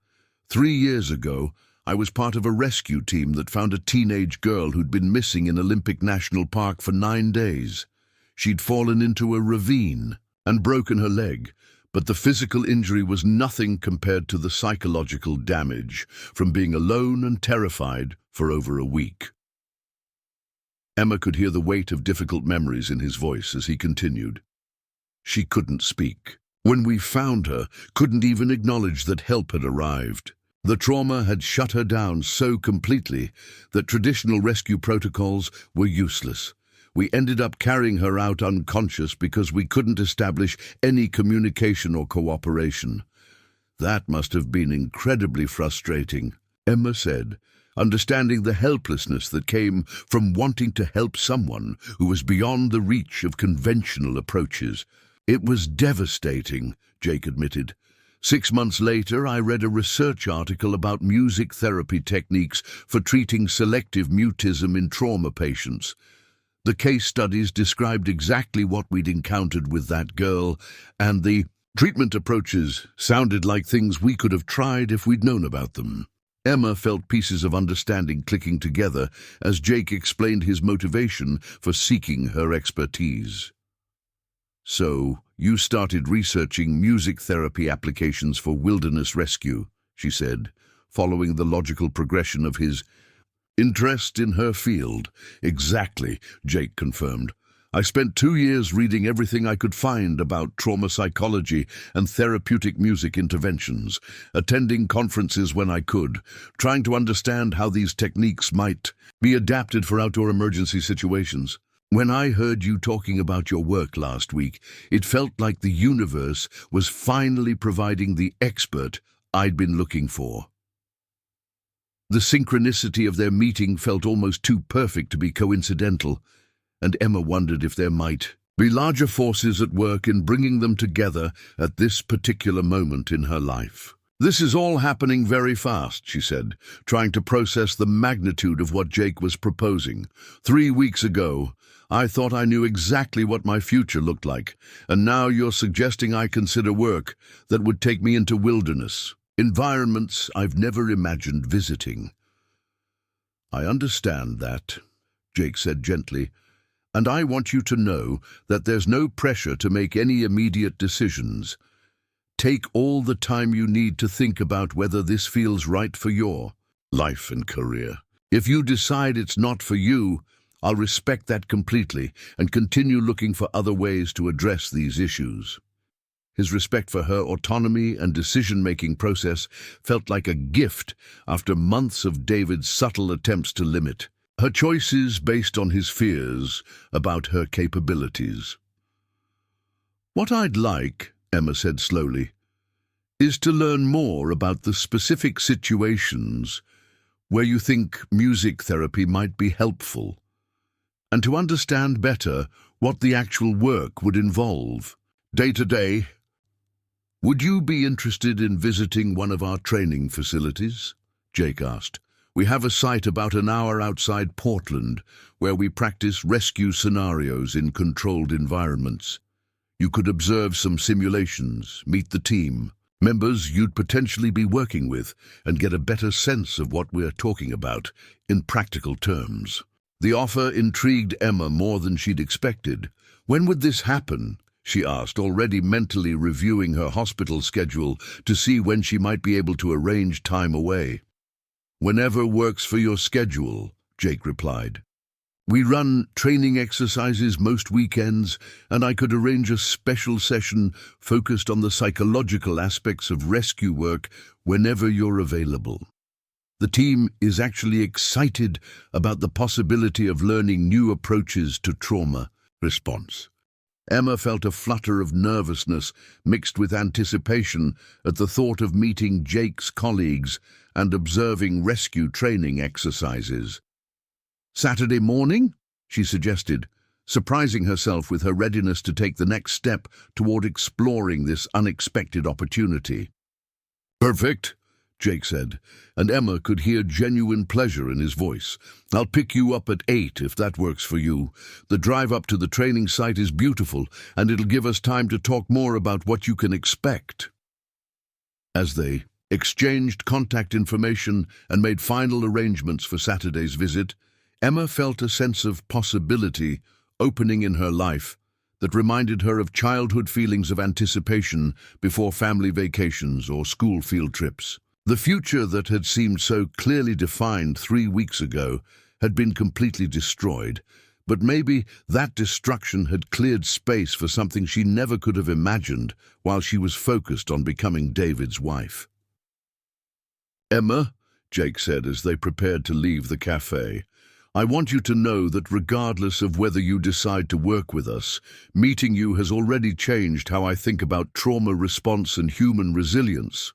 3 years ago, I was part of a rescue team that found a teenage girl who'd been missing in Olympic National Park for 9 days. She'd fallen into a ravine and broken her leg, but the physical injury was nothing compared to the psychological damage from being alone and terrified for over a week. Emma could hear the weight of difficult memories in his voice as he continued. She couldn't speak. When we found her, couldn't even acknowledge that help had arrived. The trauma had shut her down so completely that traditional rescue protocols were useless. We ended up carrying her out unconscious because we couldn't establish any communication or cooperation. That must have been incredibly frustrating, Emma said, understanding the helplessness that came from wanting to help someone who was beyond the reach of conventional approaches. It was devastating, Jake admitted. 6 months later, I read a research article about music therapy techniques for treating selective mutism in trauma patients. The case studies described exactly what we'd encountered with that girl, and the treatment approaches sounded like things we could have tried if we'd known about them. Emma felt pieces of understanding clicking together as Jake explained his motivation for seeking her expertise. So, you started researching music therapy applications for wilderness rescue, she said, following the logical progression of his interest in her field. Exactly, Jake confirmed. I spent 2 years reading everything I could find about trauma psychology and therapeutic music interventions, attending conferences when I could, trying to understand how these techniques might be adapted for outdoor emergency situations. When I heard you talking about your work last week, it felt like the universe was finally providing the expert I'd been looking for. The synchronicity of their meeting felt almost too perfect to be coincidental, and Emma wondered if there might be larger forces at work in bringing them together at this particular moment in her life. This is all happening very fast, she said, trying to process the magnitude of what Jake was proposing. 3 weeks ago, I thought I knew exactly what my future looked like, and now you're suggesting I consider work that would take me into wilderness, environments I've never imagined visiting. I understand that, Jake said gently, and I want you to know that there's no pressure to make any immediate decisions. Take all the time you need to think about whether this feels right for your life and career. If you decide it's not for you, I'll respect that completely and continue looking for other ways to address these issues. His respect for her autonomy and decision-making process felt like a gift after months of David's subtle attempts to limit her choices based on his fears about her capabilities. What I'd like, Emma said slowly, is to learn more about the specific situations where you think music therapy might be helpful, and to understand better what the actual work would involve. Day to day, would you be interested in visiting one of our training facilities? Jake asked. We have a site about an hour outside Portland where we practice rescue scenarios in controlled environments. You could observe some simulations, meet the team, members you'd potentially be working with, and get a better sense of what we're talking about in practical terms. The offer intrigued Emma more than she'd expected. When would this happen? She asked, already mentally reviewing her hospital schedule to see when she might be able to arrange time away. Whenever works for your schedule, Jake replied. We run training exercises most weekends, and I could arrange a special session focused on the psychological aspects of rescue work whenever you're available. The team is actually excited about the possibility of learning new approaches to trauma response. Emma felt a flutter of nervousness mixed with anticipation at the thought of meeting Jake's colleagues and observing rescue training exercises. Saturday morning? She suggested, surprising herself with her readiness to take the next step toward exploring this unexpected opportunity. Perfect, Jake said, and Emma could hear genuine pleasure in his voice. I'll pick you up at 8 if that works for you. The drive up to the training site is beautiful, and it'll give us time to talk more about what you can expect. As they exchanged contact information and made final arrangements for Saturday's visit, Emma felt a sense of possibility opening in her life that reminded her of childhood feelings of anticipation before family vacations or school field trips. The future that had seemed so clearly defined 3 weeks ago had been completely destroyed, but maybe that destruction had cleared space for something she never could have imagined while she was focused on becoming David's wife. Emma, Jake said as they prepared to leave the cafe, I want you to know that regardless of whether you decide to work with us, meeting you has already changed how I think about trauma response and human resilience.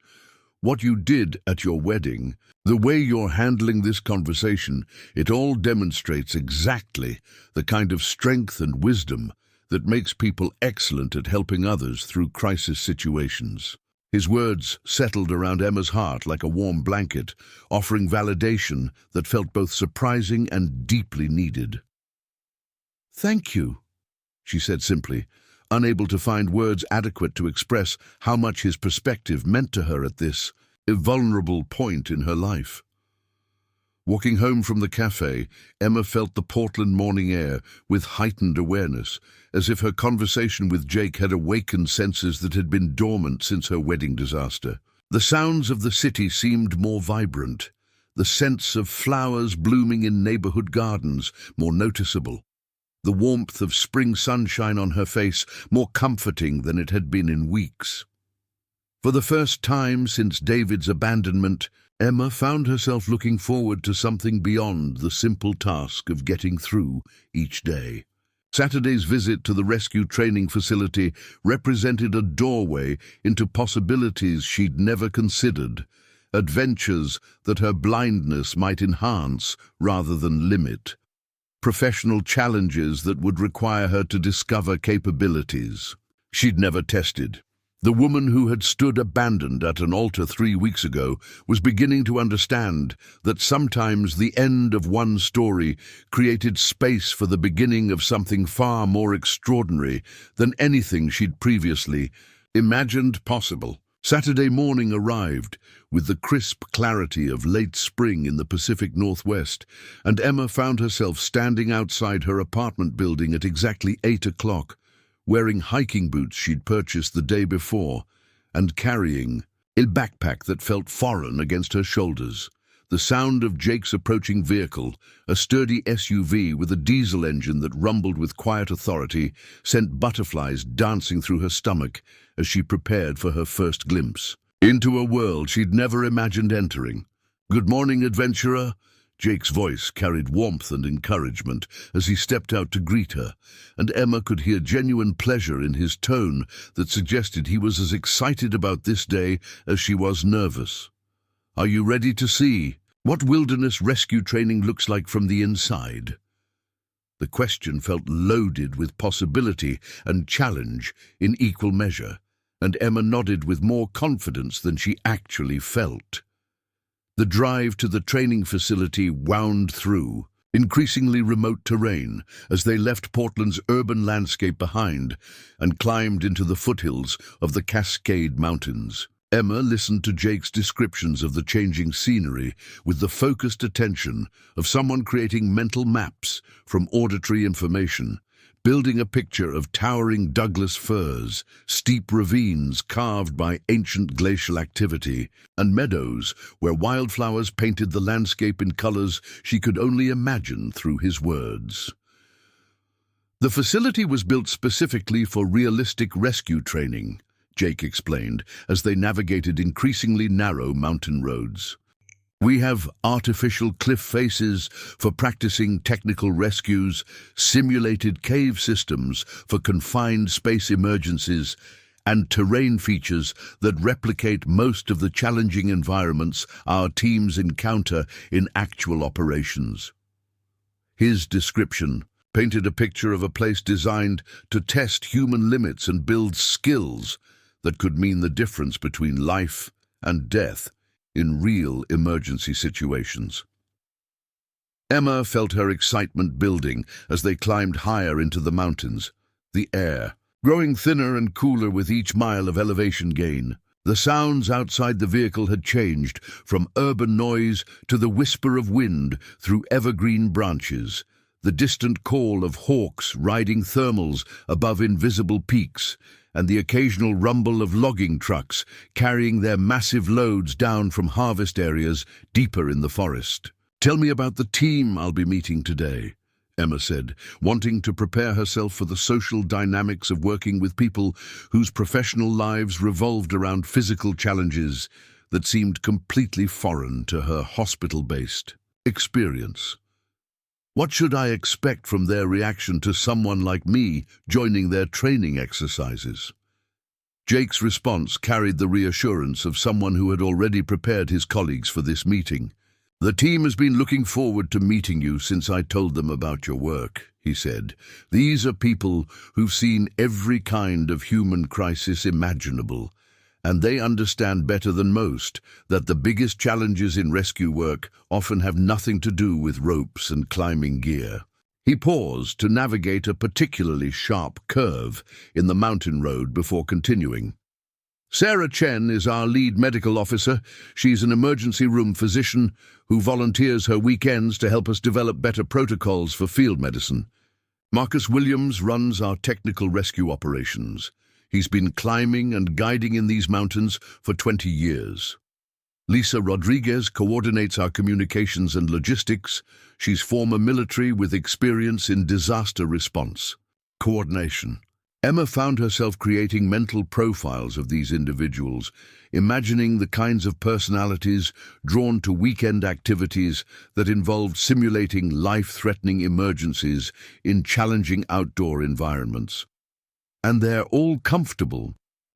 What you did at your wedding, the way you're handling this conversation, it all demonstrates exactly the kind of strength and wisdom that makes people excellent at helping others through crisis situations. His words settled around Emma's heart like a warm blanket, offering validation that felt both surprising and deeply needed. Thank you, she said simply, unable to find words adequate to express how much his perspective meant to her at this vulnerable point in her life. Walking home from the cafe, Emma felt the Portland morning air with heightened awareness, as if her conversation with Jake had awakened senses that had been dormant since her wedding disaster. The sounds of the city seemed more vibrant, the scents of flowers blooming in neighborhood gardens more noticeable, the warmth of spring sunshine on her face more comforting than it had been in weeks. For the first time since David's abandonment, Emma found herself looking forward to something beyond the simple task of getting through each day. Saturday's visit to the rescue training facility represented a doorway into possibilities she'd never considered, adventures that her blindness might enhance rather than limit, professional challenges that would require her to discover capabilities she'd never tested. The woman who had stood abandoned at an altar 3 weeks ago was beginning to understand that sometimes the end of one story created space for the beginning of something far more extraordinary than anything she'd previously imagined possible. Saturday morning arrived with the crisp clarity of late spring in the Pacific Northwest, and Emma found herself standing outside her apartment building at exactly 8 o'clock, wearing hiking boots she'd purchased the day before, and carrying a backpack that felt foreign against her shoulders. The sound of Jake's approaching vehicle, a sturdy SUV with a diesel engine that rumbled with quiet authority, sent butterflies dancing through her stomach as she prepared for her first glimpse into a world she'd never imagined entering. "Good morning, adventurer." Jake's voice carried warmth and encouragement as he stepped out to greet her, and Emma could hear genuine pleasure in his tone that suggested he was as excited about this day as she was nervous. "Are you ready to see what wilderness rescue training looks like from the inside?" The question felt loaded with possibility and challenge in equal measure, and Emma nodded with more confidence than she actually felt. The drive to the training facility wound through increasingly remote terrain as they left Portland's urban landscape behind and climbed into the foothills of the Cascade Mountains. Emma listened to Jake's descriptions of the changing scenery with the focused attention of someone creating mental maps from auditory information, building a picture of towering Douglas firs, steep ravines carved by ancient glacial activity, and meadows where wildflowers painted the landscape in colors she could only imagine through his words. The facility was built specifically for realistic rescue training, Jake explained, as they navigated increasingly narrow mountain roads. We have artificial cliff faces for practicing technical rescues, simulated cave systems for confined space emergencies, and terrain features that replicate most of the challenging environments our teams encounter in actual operations. His description painted a picture of a place designed to test human limits and build skills that could mean the difference between life and death in real emergency situations. Emma felt her excitement building as they climbed higher into the mountains, the air growing thinner and cooler with each mile of elevation gain. The sounds outside the vehicle had changed from urban noise to the whisper of wind through evergreen branches, the distant call of hawks riding thermals above invisible peaks, and the occasional rumble of logging trucks carrying their massive loads down from harvest areas deeper in the forest. "Tell me about the team I'll be meeting today," Emma said, wanting to prepare herself for the social dynamics of working with people whose professional lives revolved around physical challenges that seemed completely foreign to her hospital-based experience. What should I expect from their reaction to someone like me joining their training exercises? Jake's response carried the reassurance of someone who had already prepared his colleagues for this meeting. "The team has been looking forward to meeting you since I told them about your work," he said. "These are people who've seen every kind of human crisis imaginable, and they understand better than most that the biggest challenges in rescue work often have nothing to do with ropes and climbing gear." He paused to navigate a particularly sharp curve in the mountain road before continuing. "Sarah Chen is our lead medical officer. She's an emergency room physician who volunteers her weekends to help us develop better protocols for field medicine. Marcus Williams runs our technical rescue operations. He's been climbing and guiding in these mountains for 20 years. Lisa Rodriguez coordinates our communications and logistics. She's former military with experience in disaster response. Coordination. Emma found herself creating mental profiles of these individuals, imagining the kinds of personalities drawn to weekend activities that involved simulating life-threatening emergencies in challenging outdoor environments. "And they're all comfortable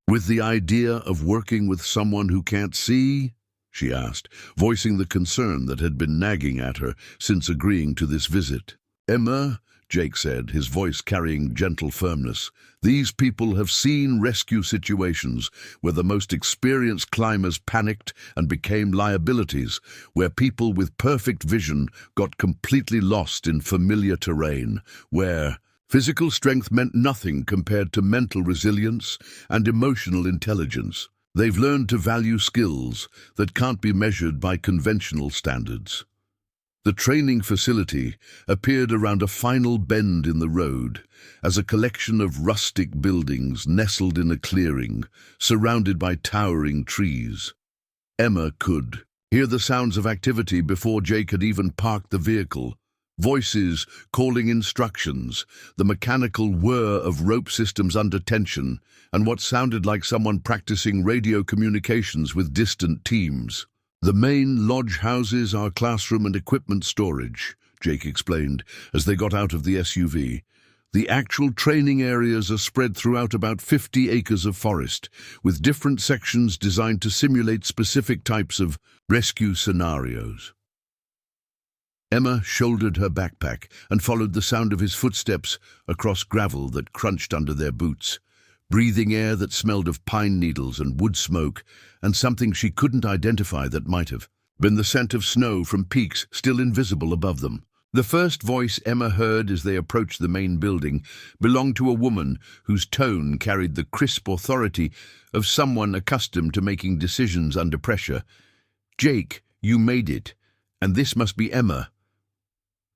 with the idea of working with someone who can't see?" she asked, voicing the concern that had been nagging at her since agreeing to this visit. "Emma," Jake said, his voice carrying gentle firmness, "these people have seen rescue situations where the most experienced climbers panicked and became liabilities, where people with perfect vision got completely lost in familiar terrain, where physical strength meant nothing compared to mental resilience and emotional intelligence. They've learned to value skills that can't be measured by conventional standards." The training facility appeared around a final bend in the road, as a collection of rustic buildings nestled in a clearing, surrounded by towering trees. Emma could hear the sounds of activity before Jake had even parked the vehicle. Voices calling instructions, the mechanical whir of rope systems under tension, and what sounded like someone practicing radio communications with distant teams. "The main lodge houses are classroom and equipment storage," Jake explained as they got out of the SUV. "The actual training areas are spread throughout about 50 acres of forest, with different sections designed to simulate specific types of rescue scenarios." Emma shouldered her backpack and followed the sound of his footsteps across gravel that crunched under their boots, breathing air that smelled of pine needles and wood smoke, and something she couldn't identify that might have been the scent of snow from peaks still invisible above them. The first voice Emma heard as they approached the main building belonged to a woman whose tone carried the crisp authority of someone accustomed to making decisions under pressure. "Jake, you made it, and this must be Emma."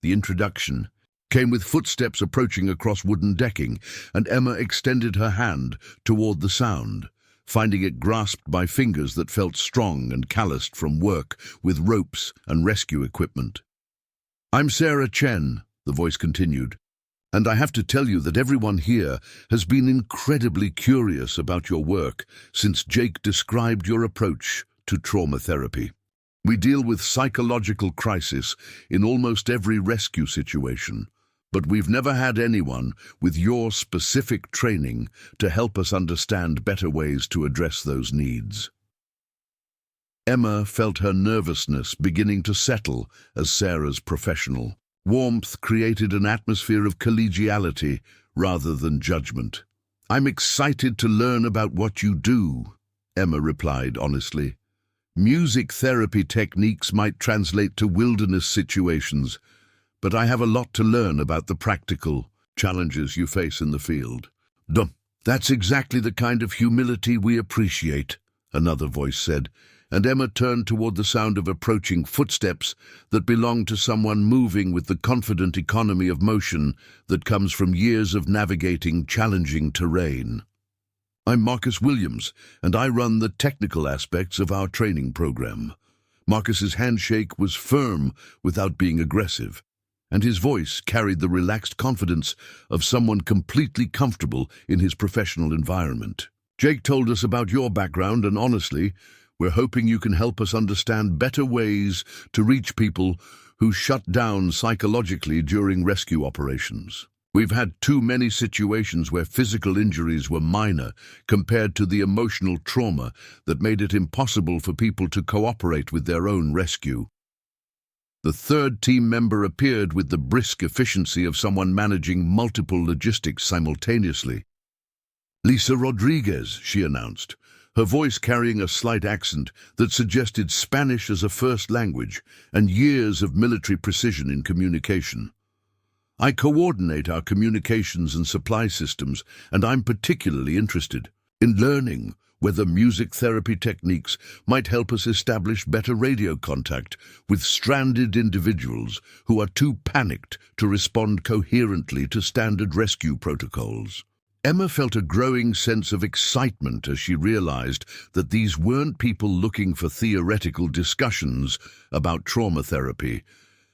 The introduction came with footsteps approaching across wooden decking, and Emma extended her hand toward the sound, finding it grasped by fingers that felt strong and calloused from work with ropes and rescue equipment. "I'm Sarah Chen," the voice continued, "and I have to tell you that everyone here has been incredibly curious about your work since Jake described your approach to trauma therapy. We deal with psychological crisis in almost every rescue situation, but we've never had anyone with your specific training to help us understand better ways to address those needs." Emma felt her nervousness beginning to settle as Sarah's professional warmth created an atmosphere of collegiality rather than judgment. "I'm excited to learn about what you do," Emma replied honestly. "Music therapy techniques might translate to wilderness situations, but I have a lot to learn about the practical challenges you face in the field." "That's exactly the kind of humility we appreciate," another voice said, and Emma turned toward the sound of approaching footsteps that belonged to someone moving with the confident economy of motion that comes from years of navigating challenging terrain. "I'm Marcus Williams, and I run the technical aspects of our training program." Marcus's handshake was firm without being aggressive, and his voice carried the relaxed confidence of someone completely comfortable in his professional environment. "Jake told us about your background, and honestly, we're hoping you can help us understand better ways to reach people who shut down psychologically during rescue operations. We've had too many situations where physical injuries were minor compared to the emotional trauma that made it impossible for people to cooperate with their own rescue." The third team member appeared with the brisk efficiency of someone managing multiple logistics simultaneously. "Lisa Rodriguez," she announced, her voice carrying a slight accent that suggested Spanish as a first language and years of military precision in communication. "I coordinate our communications and supply systems, and I'm particularly interested in learning whether music therapy techniques might help us establish better radio contact with stranded individuals who are too panicked to respond coherently to standard rescue protocols." Emma felt a growing sense of excitement as she realized that these weren't people looking for theoretical discussions about trauma therapy,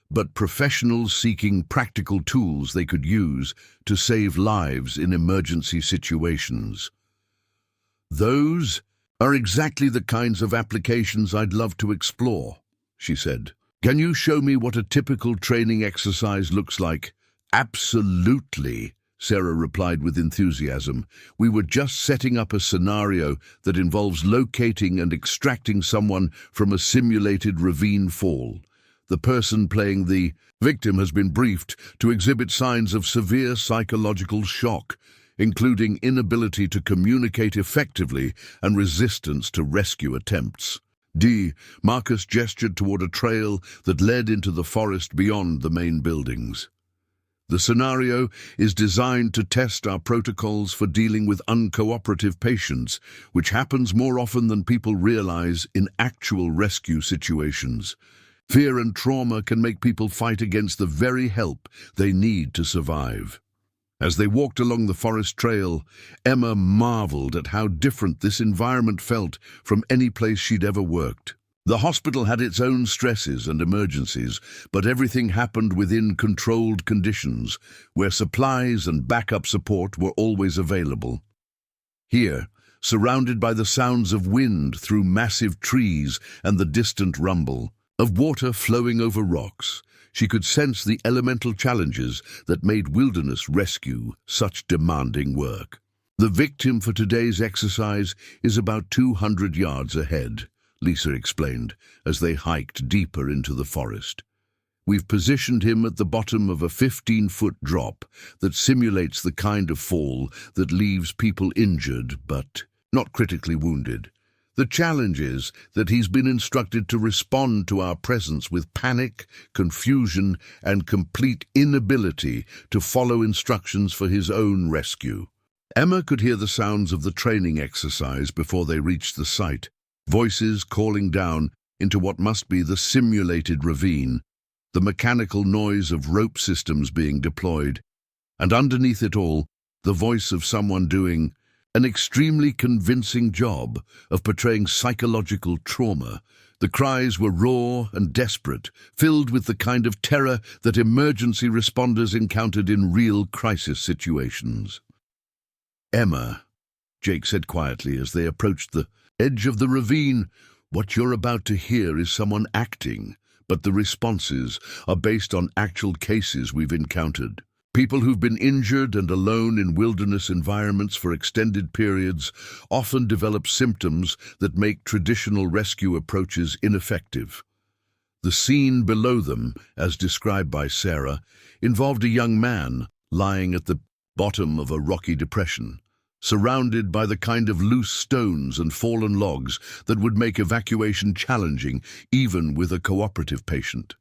but professionals seeking practical tools they could use to save lives in emergency situations. "Those are exactly the kinds of applications I'd love to explore," she said. "Can you show me what a typical training exercise looks like?" "Absolutely," Sarah replied with enthusiasm. "We were just setting up a scenario that involves locating and extracting someone from a simulated ravine fall. The person playing the victim has been briefed to exhibit signs of severe psychological shock, including inability to communicate effectively and resistance to rescue attempts." Marcus gestured toward a trail that led into the forest beyond the main buildings. "The scenario is designed to test our protocols for dealing with uncooperative patients, which happens more often than people realize in actual rescue situations. Fear and trauma can make people fight against the very help they need to survive." As they walked along the forest trail, Emma marveled at how different this environment felt from any place she'd ever worked. The hospital had its own stresses and emergencies, but everything happened within controlled conditions, where supplies and backup support were always available. Here, surrounded by the sounds of wind through massive trees and the distant rumble of water flowing over rocks, she could sense the elemental challenges that made wilderness rescue such demanding work. "The victim for today's exercise is about 200 yards ahead," Lisa explained as they hiked deeper into the forest. "We've positioned him at the bottom of a 15-foot drop that simulates the kind of fall that leaves people injured but not critically wounded. The challenge is that he's been instructed to respond to our presence with panic, confusion, and complete inability to follow instructions for his own rescue. Emma could hear the sounds of the training exercise before they reached the site, voices calling down into what must be the simulated ravine, the mechanical noise of rope systems being deployed, and underneath it all, the voice of someone doing an extremely convincing job of portraying psychological trauma. The cries were raw and desperate, filled with the kind of terror that emergency responders encountered in real crisis situations. "Emma," Jake said quietly as they approached the edge of the ravine, "what you're about to hear is someone acting, but the responses are based on actual cases we've encountered. People who've been injured and alone in wilderness environments for extended periods often develop symptoms that make traditional rescue approaches ineffective." The scene below them, as described by Sarah, involved a young man lying at the bottom of a rocky depression, surrounded by the kind of loose stones and fallen logs that would make evacuation challenging even with a cooperative patient.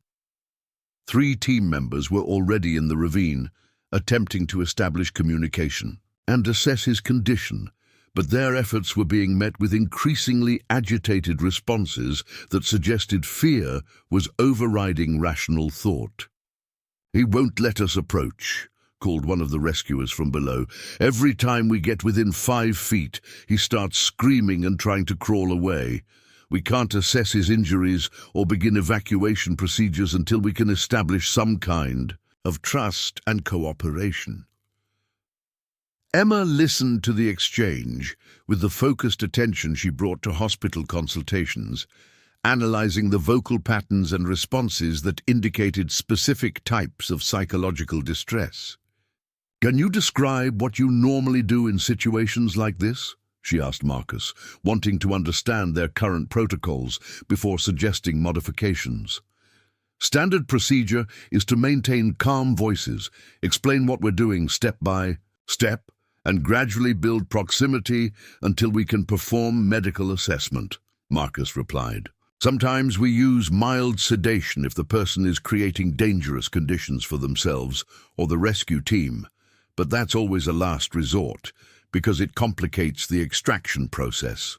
3 team members were already in the ravine, attempting to establish communication and assess his condition, but their efforts were being met with increasingly agitated responses that suggested fear was overriding rational thought. "He won't let us approach," called one of the rescuers from below. "Every time we get within 5 feet, he starts screaming and trying to crawl away. We can't assess his injuries or begin evacuation procedures until we can establish some kind of trust and cooperation." Emma listened to the exchange with the focused attention she brought to hospital consultations, analyzing the vocal patterns and responses that indicated specific types of psychological distress. "Can you describe what you normally do in situations like this?" she asked Marcus, wanting to understand their current protocols before suggesting modifications. "Standard procedure is to maintain calm voices, explain what we're doing step by step, and gradually build proximity until we can perform medical assessment," Marcus replied. "Sometimes we use mild sedation if the person is creating dangerous conditions for themselves or the rescue team, but that's always a last resort because it complicates the extraction process."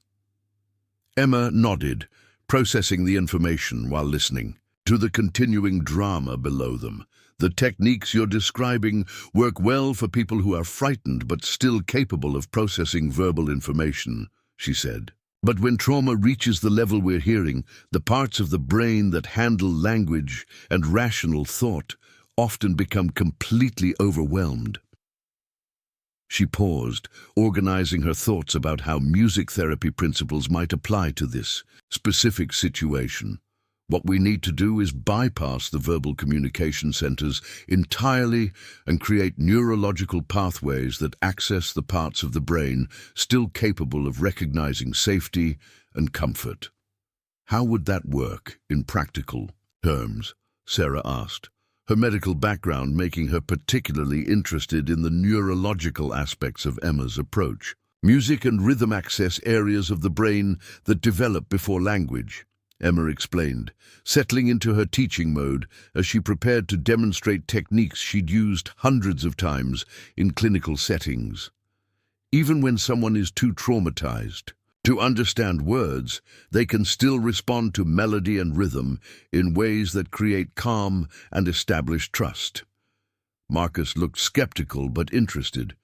Emma nodded, processing the information while listening to the continuing drama below them. "The techniques you're describing work well for people who are frightened but still capable of processing verbal information," she said. "But when trauma reaches the level we're hearing, the parts of the brain that handle language and rational thought often become completely overwhelmed." She paused, organizing her thoughts about how music therapy principles might apply to this specific situation. "What we need to do is bypass the verbal communication centers entirely and create neurological pathways that access the parts of the brain still capable of recognizing safety and comfort." "How would that work in practical terms?" Sarah asked, her medical background making her particularly interested in the neurological aspects of Emma's approach. "Music and rhythm access areas of the brain that develop before language," Emma explained, settling into her teaching mode as she prepared to demonstrate techniques she'd used hundreds of times in clinical settings. Even when someone is too traumatized to understand words, they can still respond to melody and rhythm in ways that create calm and establish trust. Marcus looked skeptical but interested.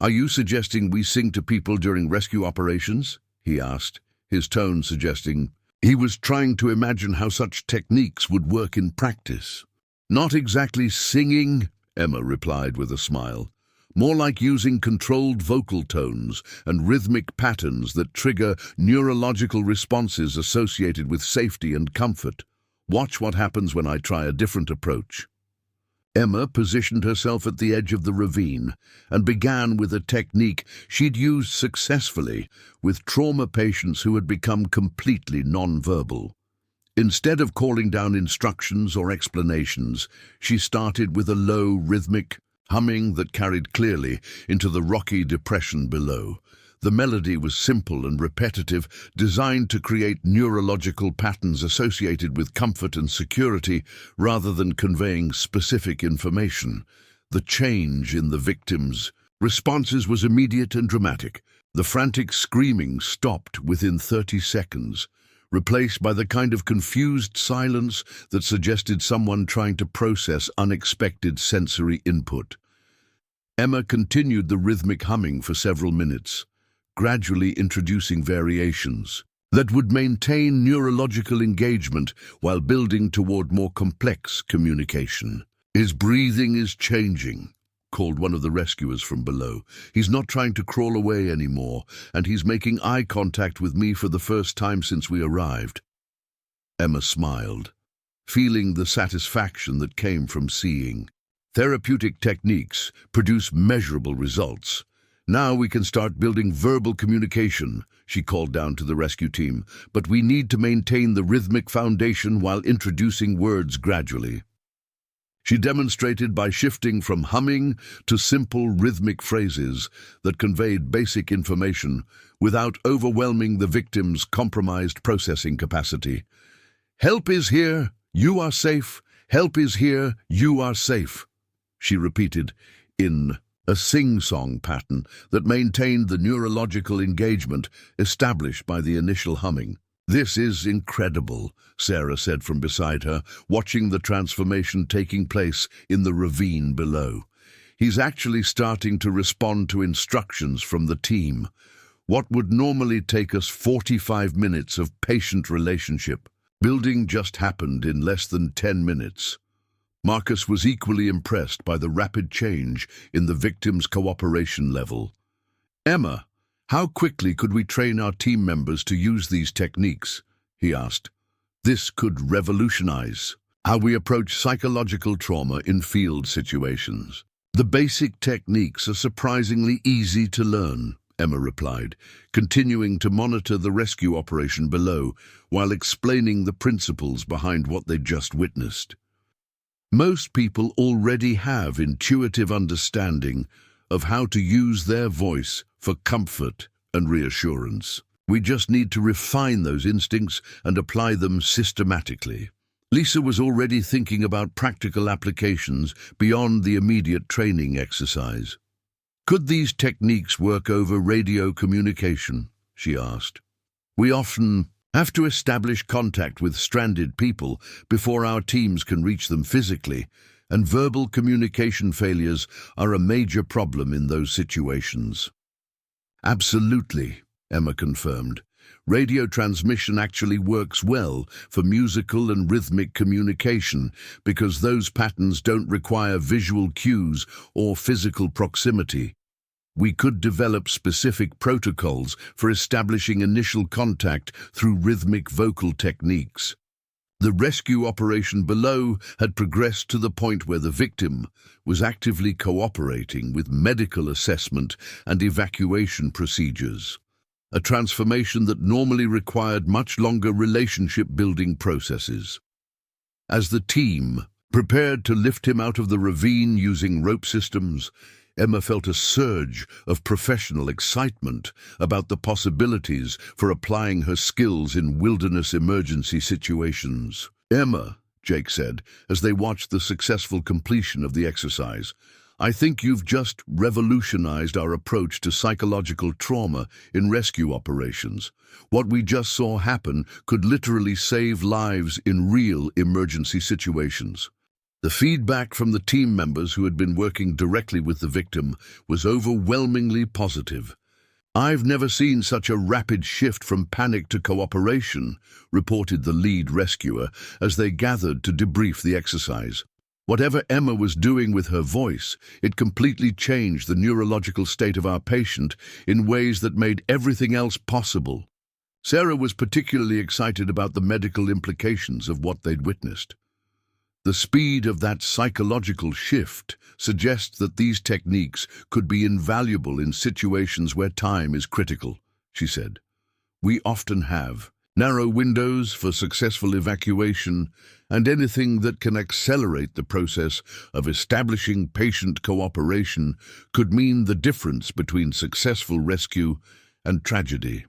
"Are you suggesting we sing to people during rescue operations?" he asked, his tone suggesting he was trying to imagine how such techniques would work in practice. "Not exactly singing," Emma replied with a smile. "More like using controlled vocal tones and rhythmic patterns that trigger neurological responses associated with safety and comfort. Watch what happens when I try a different approach." Emma positioned herself at the edge of the ravine and began with a technique she'd used successfully with trauma patients who had become completely nonverbal. Instead of calling down instructions or explanations, she started with a low, rhythmic humming that carried clearly into the rocky depression below. The melody was simple and repetitive, designed to create neurological patterns associated with comfort and security rather than conveying specific information. The change in the victim's responses was immediate and dramatic. The frantic screaming stopped within 30 seconds, replaced by the kind of confused silence that suggested someone trying to process unexpected sensory input. Emma continued the rhythmic humming for several minutes, gradually introducing variations that would maintain neurological engagement while building toward more complex communication. "His breathing is changing," called one of the rescuers from below. "He's not trying to crawl away anymore, and he's making eye contact with me for the first time since we arrived." Emma smiled, feeling the satisfaction that came from seeing therapeutic techniques produce measurable results. "Now we can start building verbal communication," she called down to the rescue team, "but we need to maintain the rhythmic foundation while introducing words gradually." She demonstrated by shifting from humming to simple rhythmic phrases that conveyed basic information without overwhelming the victim's compromised processing capacity. "Help is here, you are safe. Help is here, you are safe," she repeated in a sing-song pattern that maintained the neurological engagement established by the initial humming. "This is incredible," Sarah said from beside her, watching the transformation taking place in the ravine below. "He's actually starting to respond to instructions from the team. What would normally take us 45 minutes of patient relationship building just happened in less than 10 minutes. Marcus was equally impressed by the rapid change in the victim's cooperation level. "Emma, how quickly could we train our team members to use these techniques?" he asked. "This could revolutionize how we approach psychological trauma in field situations." "The basic techniques are surprisingly easy to learn," Emma replied, continuing to monitor the rescue operation below while explaining the principles behind what they'd just witnessed. "Most people already have intuitive understanding of how to use their voice for comfort and reassurance. We just need to refine those instincts and apply them systematically." Lisa was already thinking about practical applications beyond the immediate training exercise. "Could these techniques work over radio communication?" she asked. "We often have to establish contact with stranded people before our teams can reach them physically, and verbal communication failures are a major problem in those situations." "Absolutely," Emma confirmed. "Radio transmission actually works well for musical and rhythmic communication because those patterns don't require visual cues or physical proximity. We could develop specific protocols for establishing initial contact through rhythmic vocal techniques." The rescue operation below had progressed to the point where the victim was actively cooperating with medical assessment and evacuation procedures, a transformation that normally required much longer relationship-building processes. As the team prepared to lift him out of the ravine using rope systems, Emma felt a surge of professional excitement about the possibilities for applying her skills in wilderness emergency situations. "Emma," Jake said, as they watched the successful completion of the exercise, "I think you've just revolutionized our approach to psychological trauma in rescue operations. What we just saw happen could literally save lives in real emergency situations." The feedback from the team members who had been working directly with the victim was overwhelmingly positive. "I've never seen such a rapid shift from panic to cooperation," reported the lead rescuer as they gathered to debrief the exercise. "Whatever Emma was doing with her voice, it completely changed the neurological state of our patient in ways that made everything else possible." Sarah was particularly excited about the medical implications of what they'd witnessed. "The speed of that psychological shift suggests that these techniques could be invaluable in situations where time is critical," she said. "We often have narrow windows for successful evacuation, and anything that can accelerate the process of establishing patient cooperation could mean the difference between successful rescue and tragedy.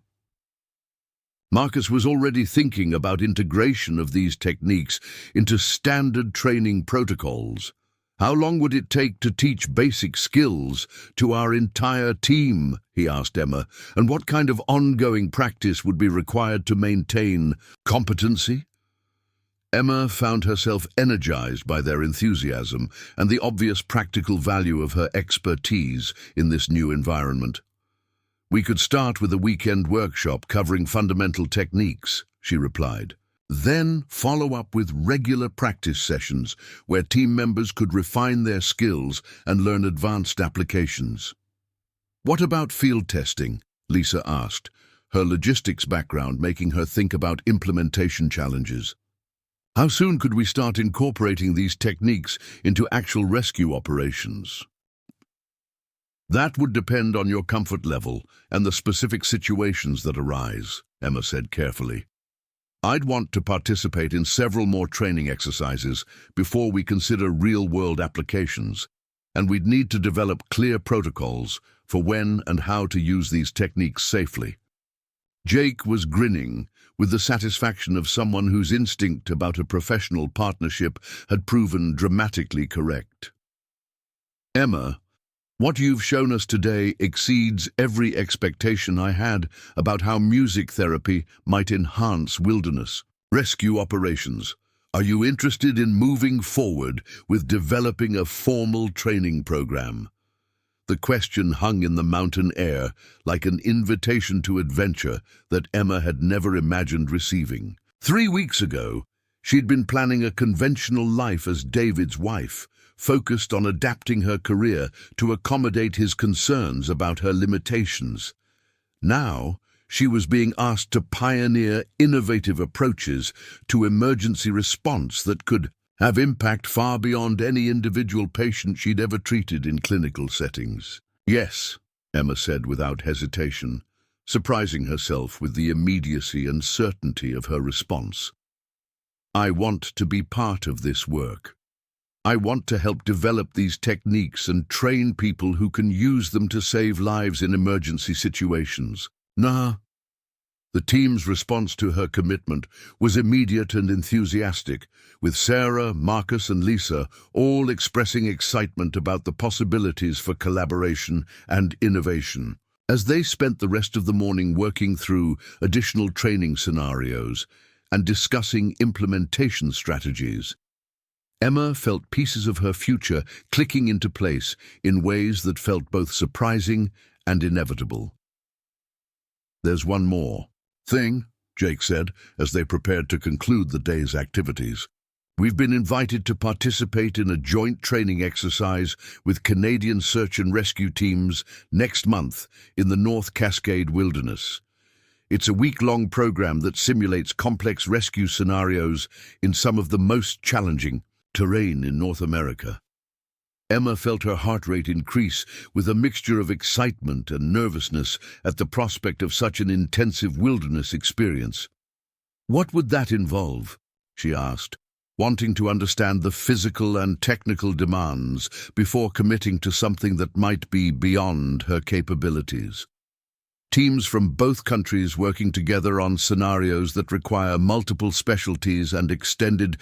Marcus was already thinking about integration of these techniques into standard training protocols. "How long would it take to teach basic skills to our entire team?" he asked Emma, "and what kind of ongoing practice would be required to maintain competency?" Emma found herself energized by their enthusiasm and the obvious practical value of her expertise in this new environment. "We could start with a weekend workshop covering fundamental techniques," she replied. "Then follow up with regular practice sessions where team members could refine their skills and learn advanced applications." "What about field testing?" Lisa asked, her logistics background making her think about implementation challenges. "How soon could we start incorporating these techniques into actual rescue operations?" "That would depend on your comfort level and the specific situations that arise," Emma said carefully. "I'd want to participate in several more training exercises before we consider real-world applications, and we'd need to develop clear protocols for when and how to use these techniques safely." Jake was grinning with the satisfaction of someone whose instinct about a professional partnership had proven dramatically correct. "Emma, what you've shown us today exceeds every expectation I had about how music therapy might enhance wilderness rescue operations. Are you interested in moving forward with developing a formal training program?" The question hung in the mountain air like an invitation to adventure that Emma had never imagined receiving. 3 weeks ago, she'd been planning a conventional life as David's wife, focused on adapting her career to accommodate his concerns about her limitations. Now, she was being asked to pioneer innovative approaches to emergency response that could have impact far beyond any individual patient she'd ever treated in clinical settings. "Yes," Emma said without hesitation, surprising herself with the immediacy and certainty of her response. "I want to be part of this work. I want to help develop these techniques and train people who can use them to save lives in emergency situations." "Nah." The team's response to her commitment was immediate and enthusiastic, with Sarah, Marcus, and Lisa all expressing excitement about the possibilities for collaboration and innovation. As they spent the rest of the morning working through additional training scenarios and discussing implementation strategies, Emma felt pieces of her future clicking into place in ways that felt both surprising and inevitable. "There's one more thing," Jake said, as they prepared to conclude the day's activities. "We've been invited to participate in a joint training exercise with Canadian search and rescue teams next month in the North Cascade Wilderness. It's a week-long program that simulates complex rescue scenarios in some of the most challenging terrain in North America." Emma felt her heart rate increase with a mixture of excitement and nervousness at the prospect of such an intensive wilderness experience. "What would that involve?" she asked, wanting to understand the physical and technical demands before committing to something that might be beyond her capabilities. "Teams from both countries working together on scenarios that require multiple specialties and extended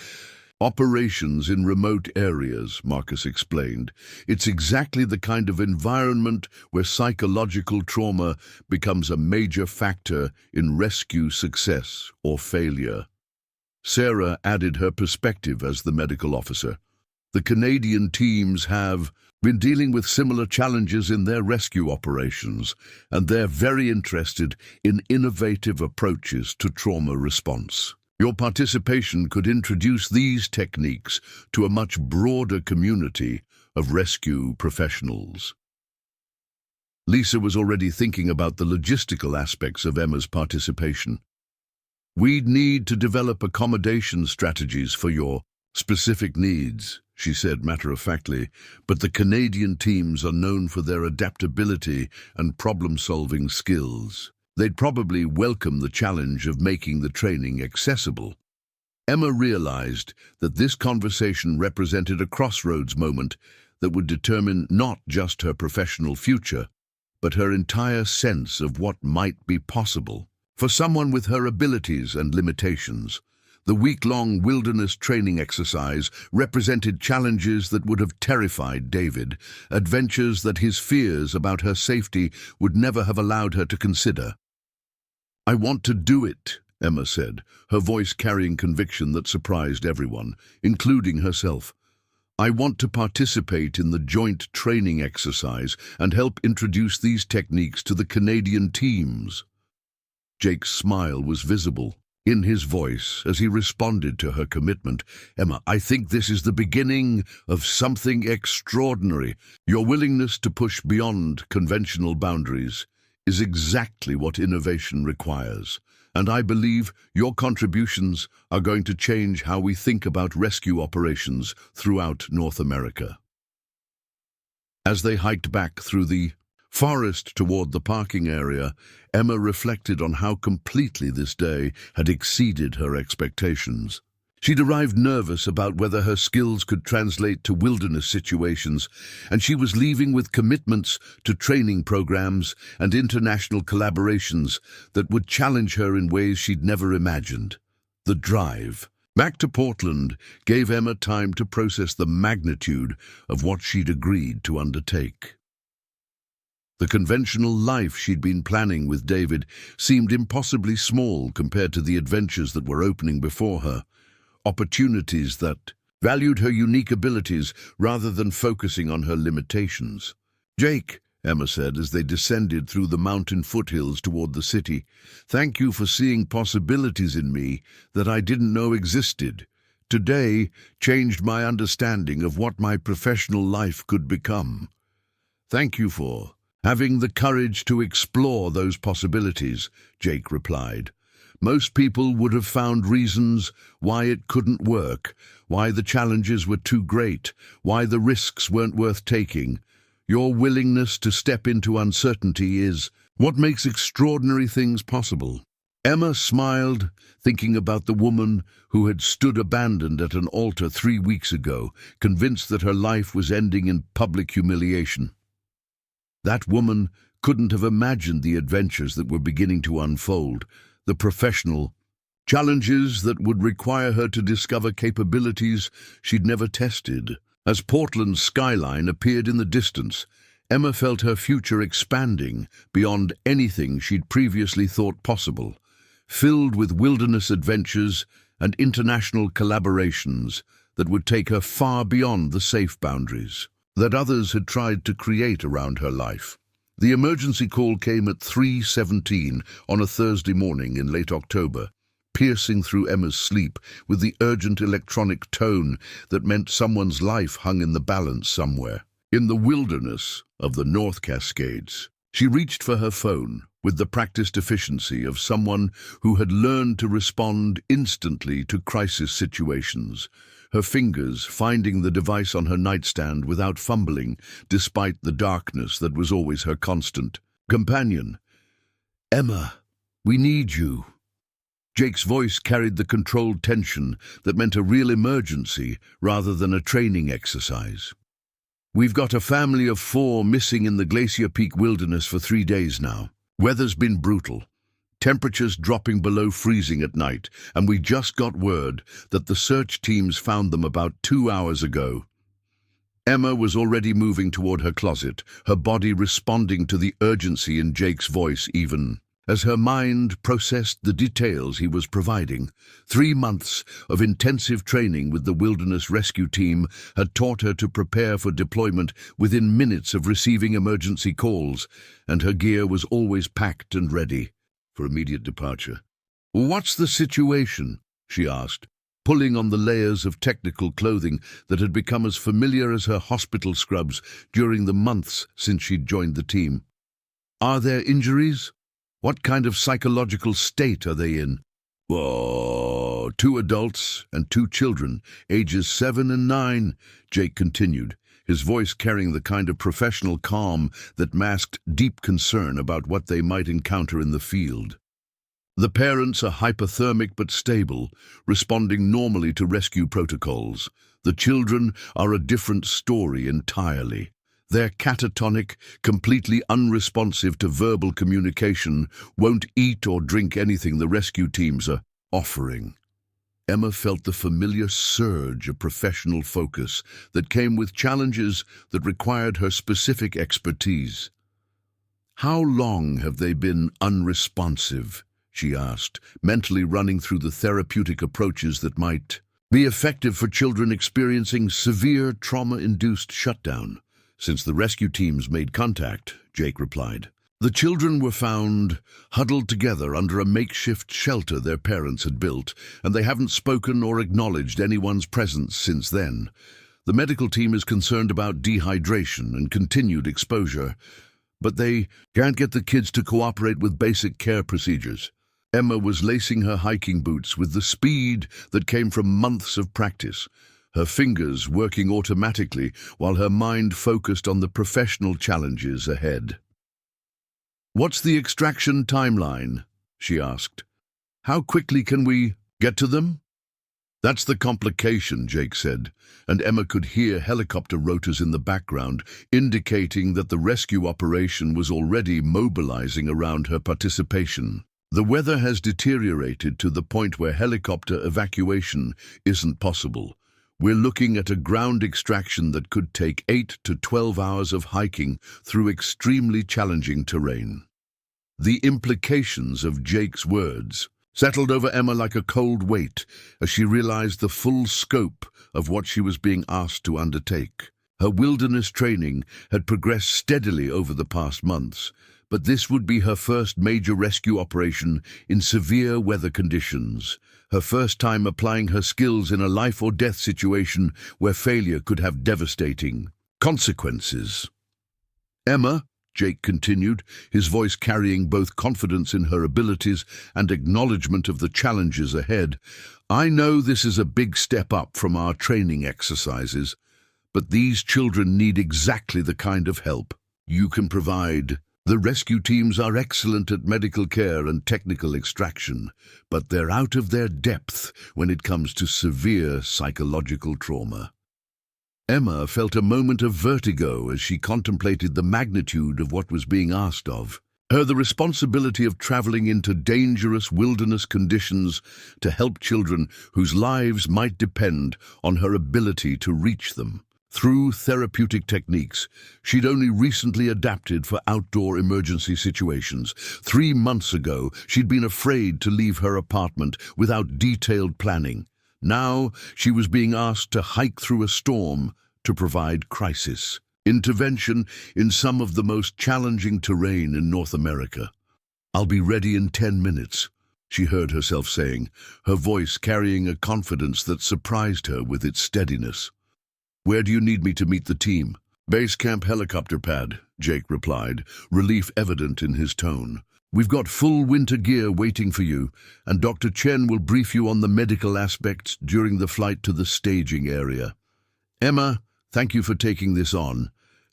operations in remote areas," Marcus explained. "It's exactly the kind of environment where psychological trauma becomes a major factor in rescue success or failure." Sarah added her perspective as the medical officer. "The Canadian teams have been dealing with similar challenges in their rescue operations, and they're very interested in innovative approaches to trauma response. Your participation could introduce these techniques to a much broader community of rescue professionals." Lisa was already thinking about the logistical aspects of Emma's participation. "We'd need to develop accommodation strategies for your specific needs," she said matter-of-factly, "but the Canadian teams are known for their adaptability and problem-solving skills. They'd probably welcome the challenge of making the training accessible." Emma realized that this conversation represented a crossroads moment that would determine not just her professional future, but her entire sense of what might be possible. For someone with her abilities and limitations, the week-long wilderness training exercise represented challenges that would have terrified David, adventures that his fears about her safety would never have allowed her to consider. "I want to do it," Emma said, her voice carrying conviction that surprised everyone, including herself. "I want to participate in the joint training exercise and help introduce these techniques to the Canadian teams." Jake's smile was visible in his voice as he responded to her commitment. "Emma, I think this is the beginning of something extraordinary. Your willingness to push beyond conventional boundaries is exactly what innovation requires. And I believe your contributions are going to change how we think about rescue operations throughout North America." As they hiked back through the forest toward the parking area, Emma reflected on how completely this day had exceeded her expectations. She'd arrived nervous about whether her skills could translate to wilderness situations, and she was leaving with commitments to training programs and international collaborations that would challenge her in ways she'd never imagined. The drive back to Portland gave Emma time to process the magnitude of what she'd agreed to undertake. The conventional life she'd been planning with David seemed impossibly small compared to the adventures that were opening before her. Opportunities that valued her unique abilities rather than focusing on her limitations. "Jake," Emma said as they descended through the mountain foothills toward the city, "thank you for seeing possibilities in me that I didn't know existed. Today changed my understanding of what my professional life could become." "Thank you for having the courage to explore those possibilities," Jake replied. "Most people would have found reasons why it couldn't work, why the challenges were too great, why the risks weren't worth taking. Your willingness to step into uncertainty is what makes extraordinary things possible." Emma smiled, thinking about the woman who had stood abandoned at an altar 3 weeks ago, convinced that her life was ending in public humiliation. That woman couldn't have imagined the adventures that were beginning to unfold, the professional challenges that would require her to discover capabilities she'd never tested. As Portland's skyline appeared in the distance, Emma felt her future expanding beyond anything she'd previously thought possible, filled with wilderness adventures and international collaborations that would take her far beyond the safe boundaries that others had tried to create around her life. The emergency call came at 3:17 on a Thursday morning in late October, piercing through Emma's sleep with the urgent electronic tone that meant someone's life hung in the balance somewhere. In the wilderness of the North Cascades, she reached for her phone with the practiced efficiency of someone who had learned to respond instantly to crisis situations, her fingers finding the device on her nightstand without fumbling, despite the darkness that was always her constant companion. "Emma, we need you." Jake's voice carried the controlled tension that meant a real emergency rather than a training exercise. "We've got a family of 4 missing in the Glacier Peak wilderness for 3 days now. Weather's been brutal. Temperatures dropping below freezing at night, and we just got word that the search teams found them about 2 hours ago." Emma was already moving toward her closet, her body responding to the urgency in Jake's voice even as her mind processed the details he was providing. 3 months of intensive training with the Wilderness Rescue Team had taught her to prepare for deployment within minutes of receiving emergency calls, and her gear was always packed and ready for immediate departure. "What's the situation?" she asked, pulling on the layers of technical clothing that had become as familiar as her hospital scrubs during the months since she'd joined the team. "Are there injuries? What kind of psychological state are they in?" "Oh, 2 adults and 2 children, ages 7 and 9, Jake continued, his voice carrying the kind of professional calm that masked deep concern about what they might encounter in the field. "The parents are hypothermic but stable, responding normally to rescue protocols. The children are a different story entirely. They're catatonic, completely unresponsive to verbal communication, won't eat or drink anything the rescue teams are offering. Emma felt the familiar surge of professional focus that came with challenges that required her specific expertise. "How long have they been unresponsive?" she asked, mentally running through the therapeutic approaches that might be effective for children experiencing severe trauma-induced shutdown. "Since the rescue teams made contact," Jake replied. "The children were found huddled together under a makeshift shelter their parents had built, and they haven't spoken or acknowledged anyone's presence since then. The medical team is concerned about dehydration and continued exposure, but they can't get the kids to cooperate with basic care procedures." Emma was lacing her hiking boots with the speed that came from months of practice, her fingers working automatically while her mind focused on the professional challenges ahead. "What's the extraction timeline?" she asked. "How quickly can we get to them?" "That's the complication," Jake said, and Emma could hear helicopter rotors in the background, indicating that the rescue operation was already mobilizing around her participation. "The weather has deteriorated to the point where helicopter evacuation isn't possible. We're looking at a ground extraction that could take 8 to 12 hours of hiking through extremely challenging terrain." The implications of Jake's words settled over Emma like a cold weight as she realized the full scope of what she was being asked to undertake. Her wilderness training had progressed steadily over the past months, but this would be her first major rescue operation in severe weather conditions, her first time applying her skills in a life-or-death situation where failure could have devastating consequences. "Emma," Jake continued, his voice carrying both confidence in her abilities and acknowledgement of the challenges ahead, "I know this is a big step up from our training exercises, but these children need exactly the kind of help you can provide. The rescue teams are excellent at medical care and technical extraction, but they're out of their depth when it comes to severe psychological trauma." Emma felt a moment of vertigo as she contemplated the magnitude of what was being asked of her, the responsibility of traveling into dangerous wilderness conditions to help children whose lives might depend on her ability to reach them. Through therapeutic techniques she'd only recently adapted for outdoor emergency situations. 3 months ago, she'd been afraid to leave her apartment without detailed planning. Now she was being asked to hike through a storm to provide crisis intervention in some of the most challenging terrain in North America. "I'll be ready in 10 minutes, she heard herself saying, her voice carrying a confidence that surprised her with its steadiness. "Where do you need me to meet the team?" "Base camp helicopter pad," Jake replied, relief evident in his tone. "We've got full winter gear waiting for you, and Dr. Chen will brief you on the medical aspects during the flight to the staging area." "Emma, thank you for taking this on.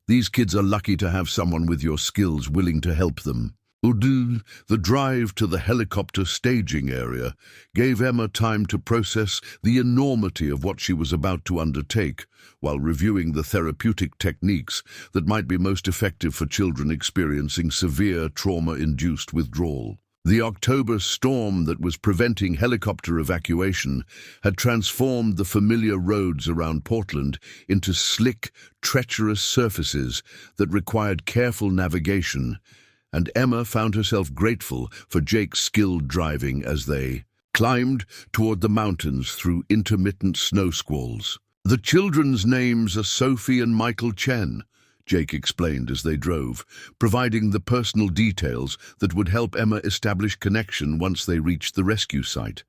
These kids are lucky to have someone with your skills willing to help them." The drive to the helicopter staging area gave Emma time to process the enormity of what she was about to undertake, while reviewing the therapeutic techniques that might be most effective for children experiencing severe trauma-induced withdrawal. The October storm that was preventing helicopter evacuation had transformed the familiar roads around Portland into slick, treacherous surfaces that required careful navigation, and Emma found herself grateful for Jake's skilled driving as they climbed toward the mountains through intermittent snow squalls. "The children's names are Sophie and Michael Chen," Jake explained as they drove, providing the personal details that would help Emma establish connection once they reached the rescue site.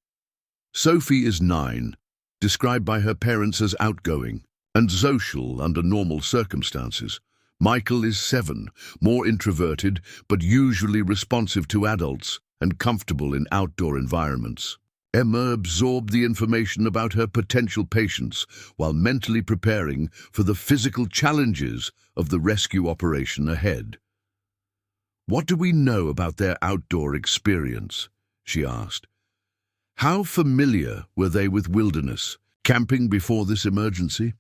"Sophie is 9, described by her parents as outgoing and social under normal circumstances. Michael is 7, more introverted but usually responsive to adults and comfortable in outdoor environments." Emma absorbed the information about her potential patients while mentally preparing for the physical challenges of the rescue operation ahead. "What do we know about their outdoor experience?" she asked. "How familiar were they with wilderness, camping before this emergency?"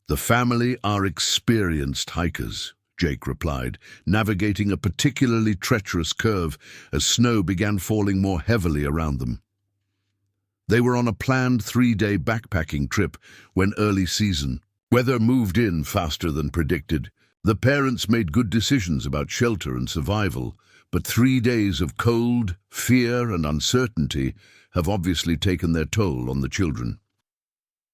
"The family are experienced hikers," Jake replied, navigating a particularly treacherous curve as snow began falling more heavily around them. They were on a planned 3-day backpacking trip when early season weather moved in faster than predicted. The parents made good decisions about shelter and survival, but 3 days of cold, fear, and uncertainty have obviously taken their toll on the children.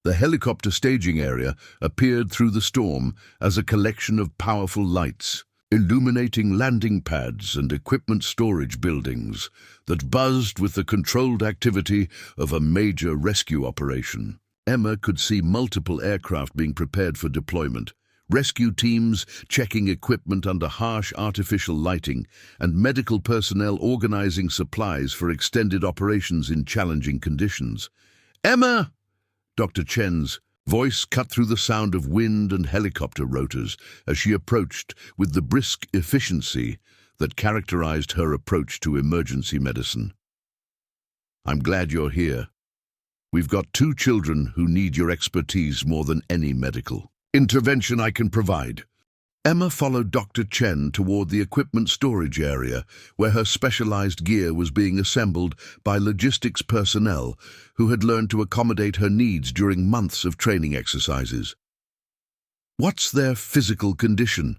The helicopter staging area appeared through the storm as a collection of powerful lights, illuminating landing pads and equipment storage buildings that buzzed with the controlled activity of a major rescue operation. Emma could see multiple aircraft being prepared for deployment, rescue teams checking equipment under harsh artificial lighting, and medical personnel organizing supplies for extended operations in challenging conditions. "Emma!" Dr. Chen's voice cut through the sound of wind and helicopter rotors as she approached with the brisk efficiency that characterized her approach to emergency medicine. "I'm glad you're here. We've got 2 children who need your expertise more than any medical intervention I can provide." Emma followed Dr. Chen toward the equipment storage area, where her specialized gear was being assembled by logistics personnel who had learned to accommodate her needs during months of training exercises. "What's their physical condition?"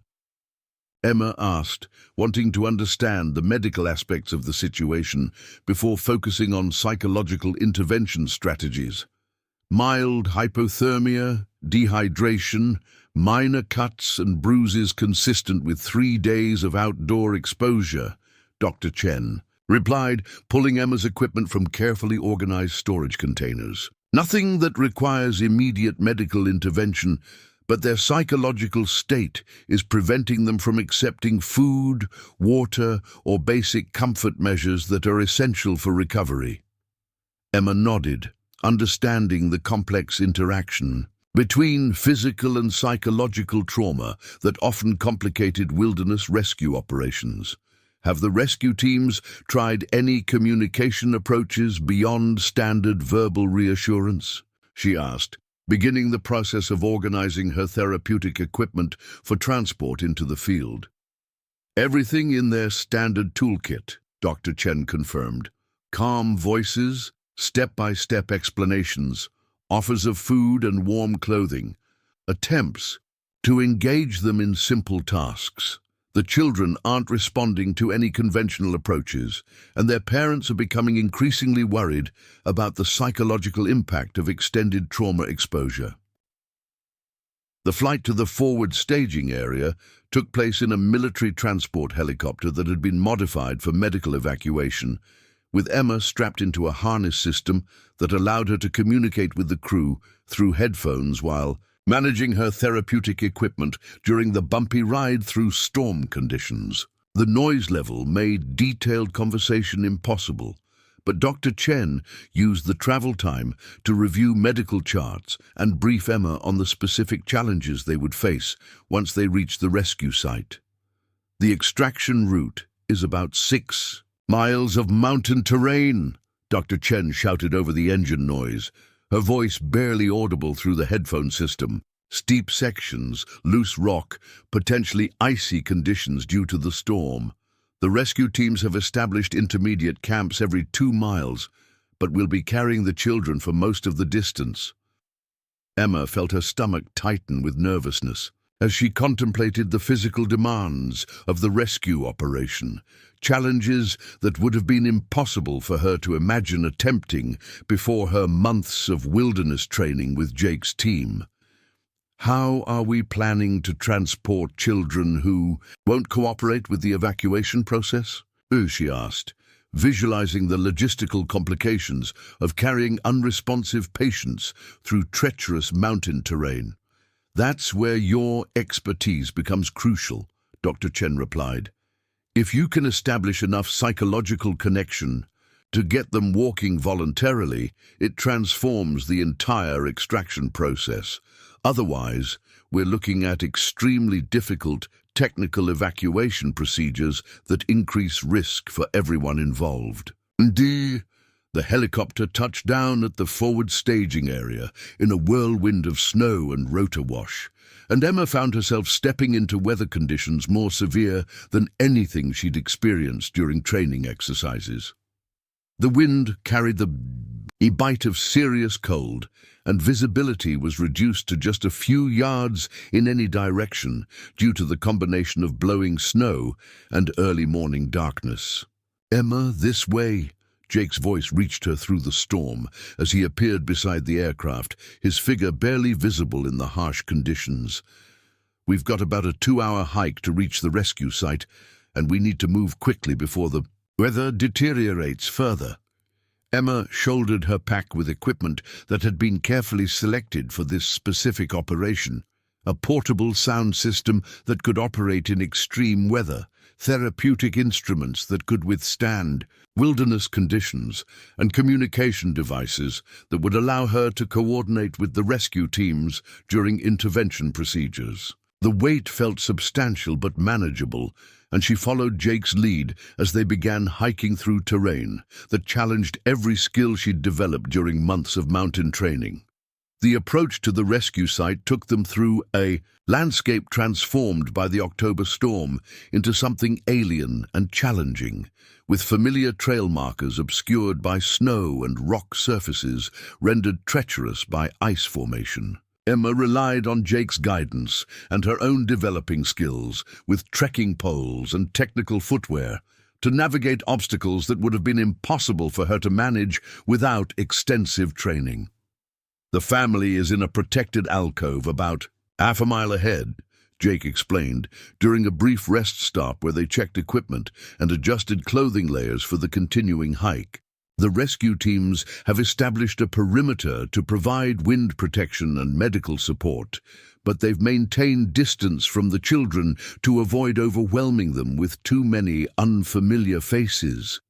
Emma asked, wanting to understand the medical aspects of the situation before focusing on psychological intervention strategies. "Mild hypothermia, dehydration, minor cuts and bruises consistent with 3 days of outdoor exposure," Dr. Chen replied, pulling Emma's equipment from carefully organized storage containers. "Nothing that requires immediate medical intervention, but their psychological state is preventing them from accepting food, water, or basic comfort measures that are essential for recovery." Emma nodded, understanding the complex interaction between physical and psychological trauma that often complicated wilderness rescue operations. "Have the rescue teams tried any communication approaches beyond standard verbal reassurance?" she asked, beginning the process of organizing her therapeutic equipment for transport into the field. "Everything in their standard toolkit," Dr. Chen confirmed. "Calm voices, step-by-step explanations, offers of food and warm clothing, attempts to engage them in simple tasks. The children aren't responding to any conventional approaches, and their parents are becoming increasingly worried about the psychological impact of extended trauma exposure." The flight to the forward staging area took place in a military transport helicopter that had been modified for medical evacuation, with Emma strapped into a harness system that allowed her to communicate with the crew through headphones while managing her therapeutic equipment during the bumpy ride through storm conditions. The noise level made detailed conversation impossible, but Dr. Chen used the travel time to review medical charts and brief Emma on the specific challenges they would face once they reached the rescue site. "The extraction route is about 6 miles of mountain terrain," Dr. Chen shouted over the engine noise, her voice barely audible through the headphone system. "Steep sections, loose rock, potentially icy conditions due to the storm. The rescue teams have established intermediate camps every 2 miles, but will be carrying the children for most of the distance." Emma felt her stomach tighten with nervousness as she contemplated the physical demands of the rescue operation, challenges that would have been impossible for her to imagine attempting before her months of wilderness training with Jake's team. "How are we planning to transport children who won't cooperate with the evacuation process?" she asked, visualizing the logistical complications of carrying unresponsive patients through treacherous mountain terrain. "That's where your expertise becomes crucial," Dr. Chen replied. "If you can establish enough psychological connection to get them walking voluntarily, it transforms the entire extraction process. Otherwise, we're looking at extremely difficult technical evacuation procedures that increase risk for everyone involved." "The The helicopter touched down at the forward staging area in a whirlwind of snow and rotor wash, and Emma found herself stepping into weather conditions more severe than anything she'd experienced during training exercises. The wind carried the bite of serious cold, and visibility was reduced to just a few yards in any direction due to the combination of blowing snow and early morning darkness. "Emma, this way!" Jake's voice reached her through the storm as he appeared beside the aircraft, his figure barely visible in the harsh conditions. "We've got about a 2-hour hike to reach the rescue site, and we need to move quickly before the weather deteriorates further." Emma shouldered her pack with equipment that had been carefully selected for this specific operation: a portable sound system that could operate in extreme weather, therapeutic instruments that could withstand wilderness conditions, and communication devices that would allow her to coordinate with the rescue teams during intervention procedures. The weight felt substantial but manageable, and she followed Jake's lead as they began hiking through terrain that challenged every skill she'd developed during months of mountain training. The approach to the rescue site took them through a landscape transformed by the October storm into something alien and challenging, with familiar trail markers obscured by snow and rock surfaces rendered treacherous by ice formation. Emma relied on Jake's guidance and her own developing skills, with trekking poles and technical footwear, to navigate obstacles that would have been impossible for her to manage without extensive training. "The family is in a protected alcove about half a mile ahead," Jake explained, during a brief rest stop where they checked equipment and adjusted clothing layers for the continuing hike. "The rescue teams have established a perimeter to provide wind protection and medical support, but they've maintained distance from the children to avoid overwhelming them with too many unfamiliar faces."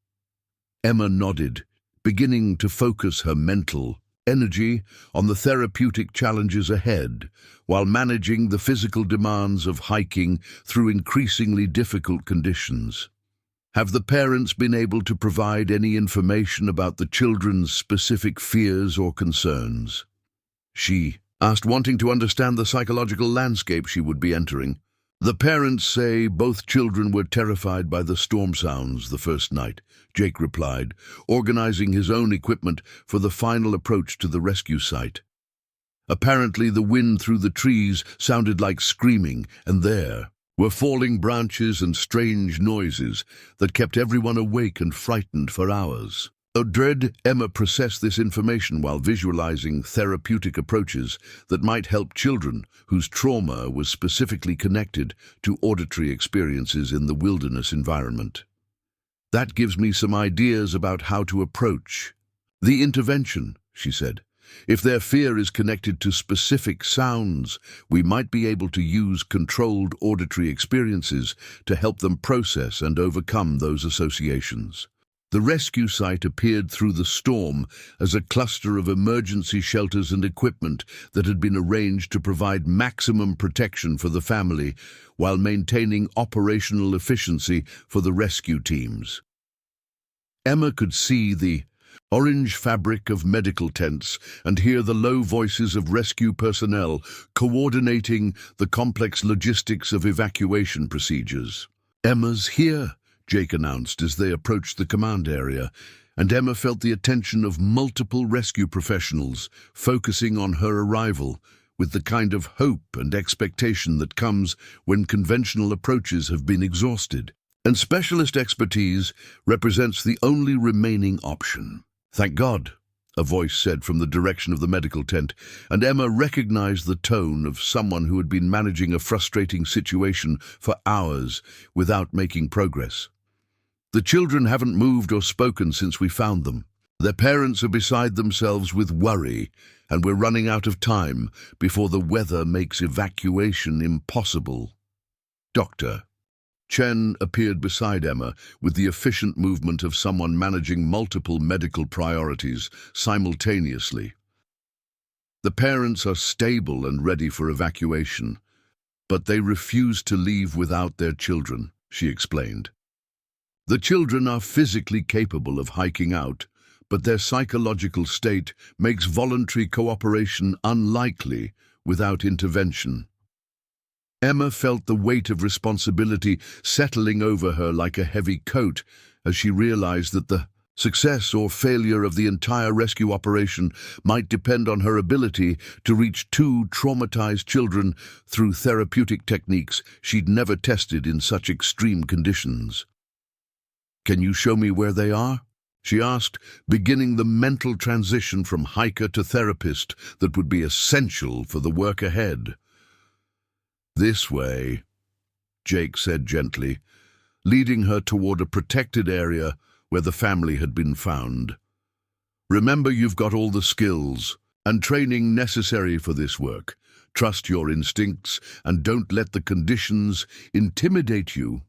Emma nodded, beginning to focus her mental energy on the therapeutic challenges ahead, while managing the physical demands of hiking through increasingly difficult conditions. "Have the parents been able to provide any information about the children's specific fears or concerns?" she asked, wanting to understand the psychological landscape she would be entering. "The parents say both children were terrified by the storm sounds the first night," Jake replied, organizing his own equipment for the final approach to the rescue site. Apparently, the wind through the trees sounded like screaming, and there were falling branches and strange noises that kept everyone awake and frightened for hours. Emma processed this information while visualizing therapeutic approaches that might help children whose trauma was specifically connected to auditory experiences in the wilderness environment. "That gives me some ideas about how to approach the intervention," she said. "If their fear is connected to specific sounds, we might be able to use controlled auditory experiences to help them process and overcome those associations." The rescue site appeared through the storm as a cluster of emergency shelters and equipment that had been arranged to provide maximum protection for the family while maintaining operational efficiency for the rescue teams. Emma could see the orange fabric of medical tents and hear the low voices of rescue personnel coordinating the complex logistics of evacuation procedures. "Emma's here," Jake announced as they approached the command area, and Emma felt the attention of multiple rescue professionals focusing on her arrival with the kind of hope and expectation that comes when conventional approaches have been exhausted, and specialist expertise represents the only remaining option. "Thank God," a voice said from the direction of the medical tent, and Emma recognized the tone of someone who had been managing a frustrating situation for hours without making progress. "The children haven't moved or spoken since we found them. Their parents are beside themselves with worry, and we're running out of time before the weather makes evacuation impossible." Doctor Chen appeared beside Emma with the efficient movement of someone managing multiple medical priorities simultaneously. "The parents are stable and ready for evacuation, but they refuse to leave without their children," she explained. "The children are physically capable of hiking out, but their psychological state makes voluntary cooperation unlikely without intervention. Emma felt the weight of responsibility settling over her like a heavy coat as she realized that the success or failure of the entire rescue operation might depend on her ability to reach two traumatized children through therapeutic techniques she'd never tested in such extreme conditions. "Can you show me where they are?" she asked, beginning the mental transition from hiker to therapist that would be essential for the work ahead. "This way," Jake said gently, leading her toward a protected area where the family had been found. "Remember, you've got all the skills and training necessary for this work. Trust your instincts and don't let the conditions intimidate you."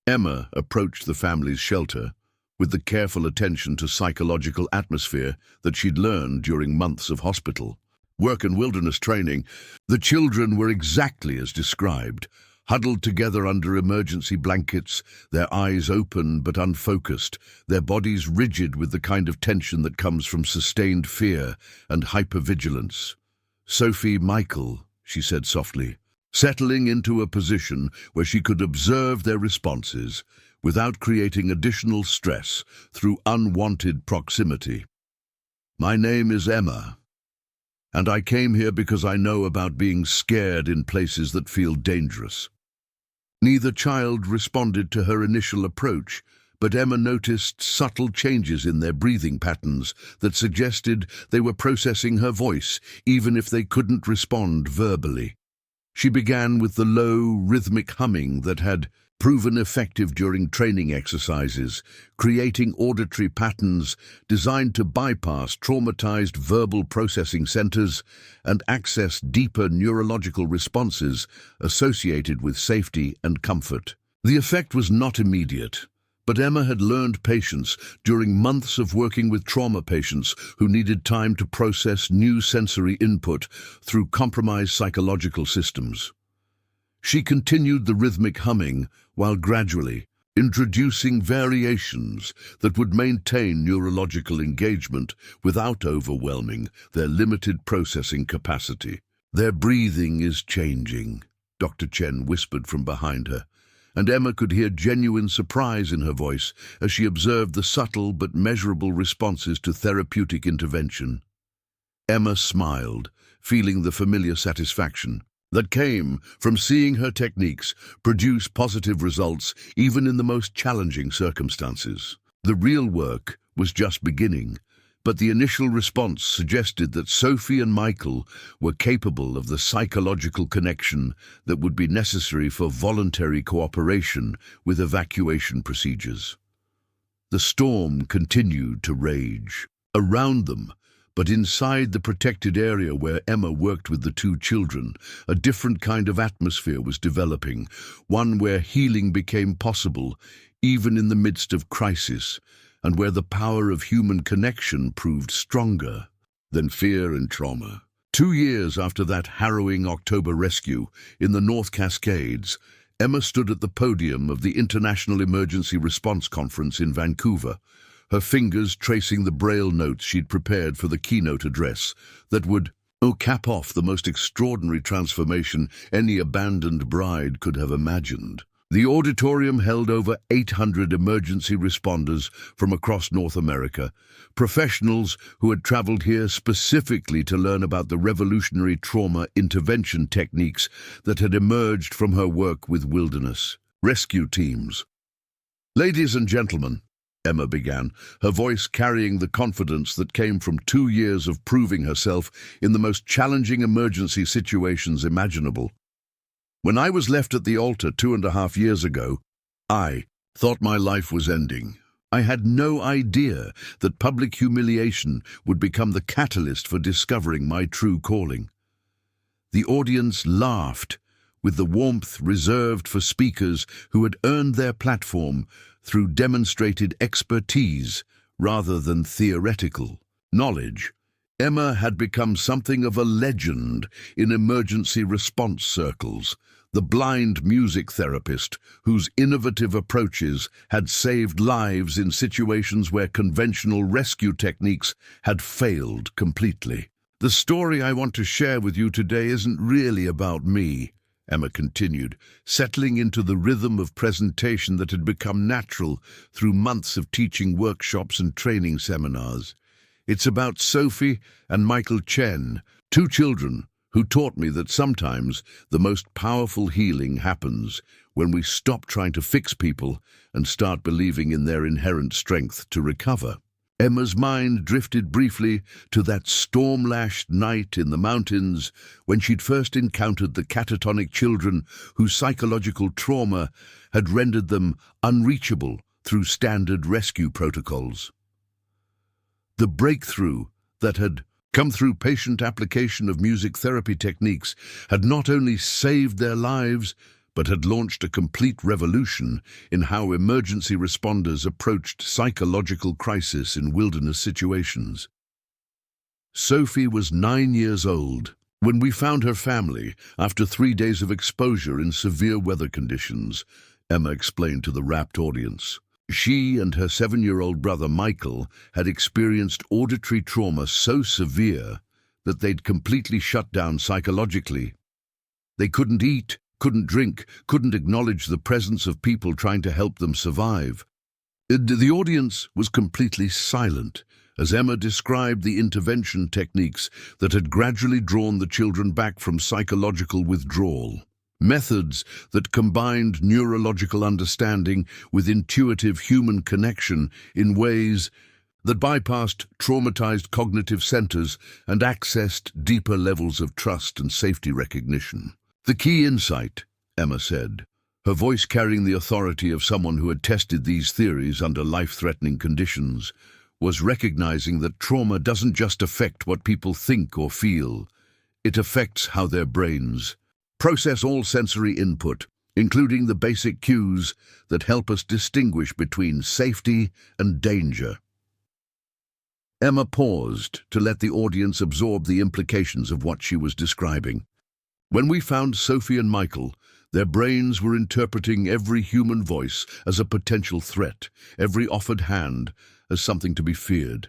Emma approached the family's shelter with the careful attention to psychological atmosphere that she'd learned during months of hospital work and wilderness training. The children were exactly as described, huddled together under emergency blankets, their eyes open but unfocused, their bodies rigid with the kind of tension that comes from sustained fear and hypervigilance. "Sophie, Michael," she said softly, settling into a position where she could observe their responses without creating additional stress through unwanted proximity. "My name is Emma, and I came here because I know about being scared in places that feel dangerous." Neither child responded to her initial approach, but Emma noticed subtle changes in their breathing patterns that suggested they were processing her voice, even if they couldn't respond verbally. She began with the low, rhythmic humming that had proven effective during training exercises, creating auditory patterns designed to bypass traumatized verbal processing centers and access deeper neurological responses associated with safety and comfort. The effect was not immediate, but Emma had learned patience during months of working with trauma patients who needed time to process new sensory input through compromised psychological systems. She continued the rhythmic humming while gradually introducing variations that would maintain neurological engagement without overwhelming their limited processing capacity. "Their breathing is changing," Dr. Chen whispered from behind her, and Emma could hear genuine surprise in her voice as she observed the subtle but measurable responses to therapeutic intervention. Emma smiled, feeling the familiar satisfaction that came from seeing her techniques produce positive results even in the most challenging circumstances. The real work was just beginning, but the initial response suggested that Sophie and Michael were capable of the psychological connection that would be necessary for voluntary cooperation with evacuation procedures. The storm continued to rage around them, but inside the protected area where Emma worked with the two children, a different kind of atmosphere was developing, one where healing became possible even in the midst of crisis, and where the power of human connection proved stronger than fear and trauma. 2 years after that harrowing October rescue in the North Cascades, Emma stood at the podium of the International Emergency Response Conference in Vancouver, her fingers tracing the braille notes she'd prepared for the keynote address that would cap off the most extraordinary transformation any abandoned bride could have imagined. The auditorium held over 800 emergency responders from across North America, professionals who had traveled here specifically to learn about the revolutionary trauma intervention techniques that had emerged from her work with wilderness rescue teams. "Ladies and gentlemen," Emma began, her voice carrying the confidence that came from 2 years of proving herself in the most challenging emergency situations imaginable. "When I was left at the altar 2.5 years ago, I thought my life was ending. I had no idea that public humiliation would become the catalyst for discovering my true calling." The audience laughed with the warmth reserved for speakers who had earned their platform through demonstrated expertise rather than theoretical knowledge. Emma had become something of a legend in emergency response circles, the blind music therapist whose innovative approaches had saved lives in situations where conventional rescue techniques had failed completely. "The story I want to share with you today isn't really about me," Emma continued, settling into the rhythm of presentation that had become natural through months of teaching workshops and training seminars. "It's about Sophie and Michael Chen, two children who taught me that sometimes the most powerful healing happens when we stop trying to fix people and start believing in their inherent strength to recover." Emma's mind drifted briefly to that storm-lashed night in the mountains when she'd first encountered the catatonic children whose psychological trauma had rendered them unreachable through standard rescue protocols. The breakthrough that had come through patient application of music therapy techniques had not only saved their lives, but had launched a complete revolution in how emergency responders approached psychological crisis in wilderness situations. Sophie was 9 years old when we found her family after 3 days of exposure in severe weather conditions, Emma explained to the rapt audience. She and her 7-year-old brother Michael had experienced auditory trauma so severe that they'd completely shut down psychologically. They couldn't eat, couldn't drink, couldn't acknowledge the presence of people trying to help them survive. The audience was completely silent as Emma described the intervention techniques that had gradually drawn the children back from psychological withdrawal. Methods that combined neurological understanding with intuitive human connection in ways that bypassed traumatized cognitive centers and accessed deeper levels of trust and safety recognition. "The key insight," Emma said, her voice carrying the authority of someone who had tested these theories under life-threatening conditions, was recognizing that trauma doesn't just affect what people think or feel. It affects how their brains process all sensory input, including the basic cues that help us distinguish between safety and danger. Emma paused to let the audience absorb the implications of what she was describing. "When we found Sophie and Michael, their brains were interpreting every human voice as a potential threat, every offered hand as something to be feared.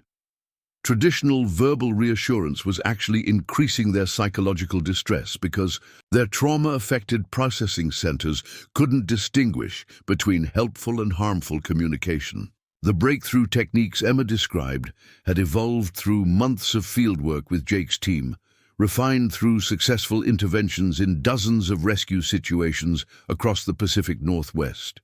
Traditional verbal reassurance was actually increasing their psychological distress because their trauma-affected processing centers couldn't distinguish between helpful and harmful communication." The breakthrough techniques Emma described had evolved through months of fieldwork with Jake's team, refined through successful interventions in dozens of rescue situations across the Pacific Northwest.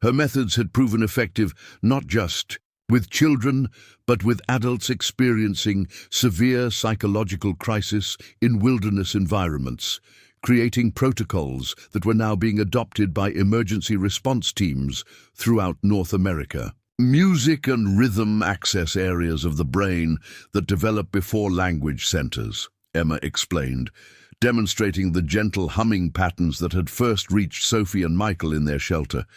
Her methods had proven effective not just with children, but with adults experiencing severe psychological crisis in wilderness environments, creating protocols that were now being adopted by emergency response teams throughout North America. Music and rhythm access areas of the brain that develop before language centers, Emma explained, demonstrating the gentle humming patterns that had first reached Sophie and Michael in their shelter.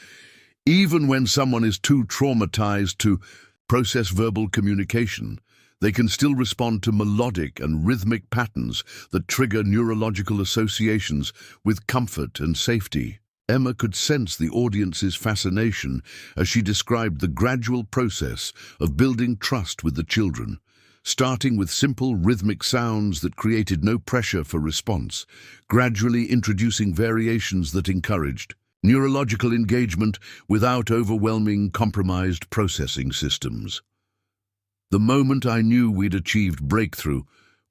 Even when someone is too traumatized to process verbal communication, they can still respond to melodic and rhythmic patterns that trigger neurological associations with comfort and safety. Emma could sense the audience's fascination as she described the gradual process of building trust with the children, starting with simple rhythmic sounds that created no pressure for response, gradually introducing variations that encouraged neurological engagement without overwhelming compromised processing systems. "The moment I knew we'd achieved breakthrough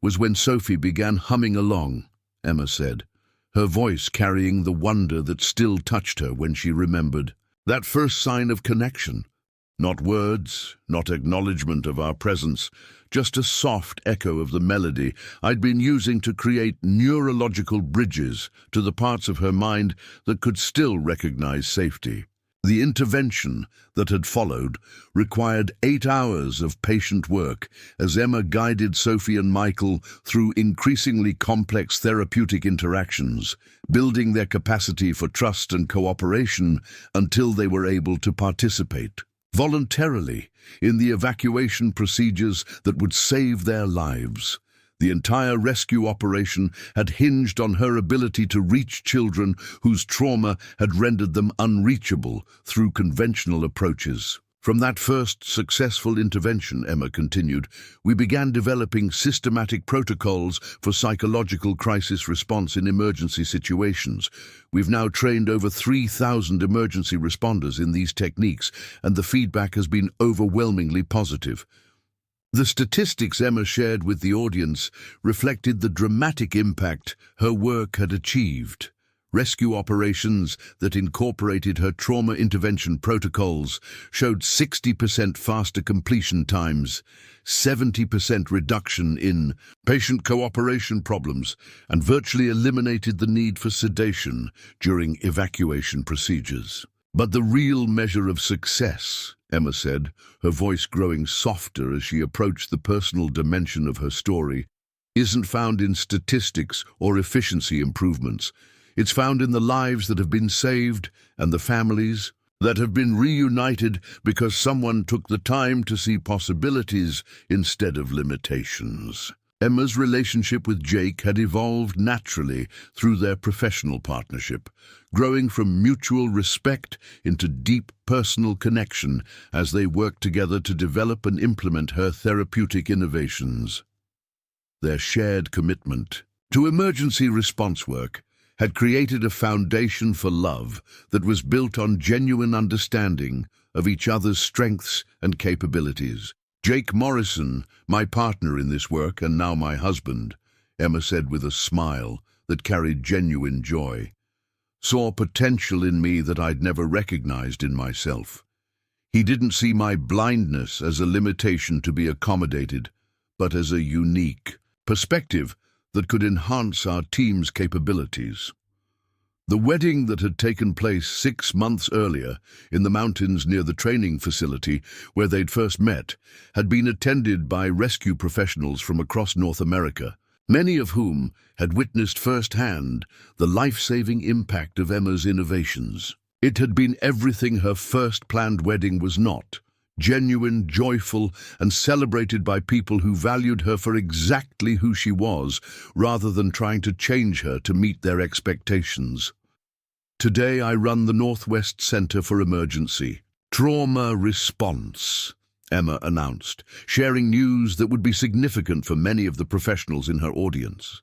was when Sophie began humming along," Emma said, her voice carrying the wonder that still touched her when she remembered. That first sign of connection, not words, not acknowledgement of our presence, just a soft echo of the melody I'd been using to create neurological bridges to the parts of her mind that could still recognize safety. The intervention that had followed required 8 hours of patient work as Emma guided Sophie and Michael through increasingly complex therapeutic interactions, building their capacity for trust and cooperation until they were able to participate voluntarily in the evacuation procedures that would save their lives. The entire rescue operation had hinged on her ability to reach children whose trauma had rendered them unreachable through conventional approaches. From that first successful intervention, Emma continued, we began developing systematic protocols for psychological crisis response in emergency situations. We've now trained over 3,000 emergency responders in these techniques, and the feedback has been overwhelmingly positive. The statistics Emma shared with the audience reflected the dramatic impact her work had achieved. Rescue operations that incorporated her trauma intervention protocols showed 60% faster completion times, 70% reduction in patient cooperation problems, and virtually eliminated the need for sedation during evacuation procedures. But the real measure of success, Emma said, her voice growing softer as she approached the personal dimension of her story, isn't found in statistics or efficiency improvements. It's found in the lives that have been saved and the families that have been reunited because someone took the time to see possibilities instead of limitations. Emma's relationship with Jake had evolved naturally through their professional partnership, growing from mutual respect into deep personal connection as they worked together to develop and implement her therapeutic innovations. Their shared commitment to emergency response work had created a foundation for love that was built on genuine understanding of each other's strengths and capabilities. Jake Morrison, my partner in this work and now my husband, Emma said with a smile that carried genuine joy, saw potential in me that I'd never recognized in myself. He didn't see my blindness as a limitation to be accommodated, but as a unique perspective that could enhance our team's capabilities. The wedding that had taken place 6 months earlier in the mountains near the training facility where they'd first met had been attended by rescue professionals from across North America, many of whom had witnessed firsthand the life-saving impact of Emma's innovations. It had been everything her first planned wedding was not: genuine, joyful, and celebrated by people who valued her for exactly who she was, rather than trying to change her to meet their expectations. Today I run the Northwest Center for Emergency Trauma Response, Emma announced, sharing news that would be significant for many of the professionals in her audience.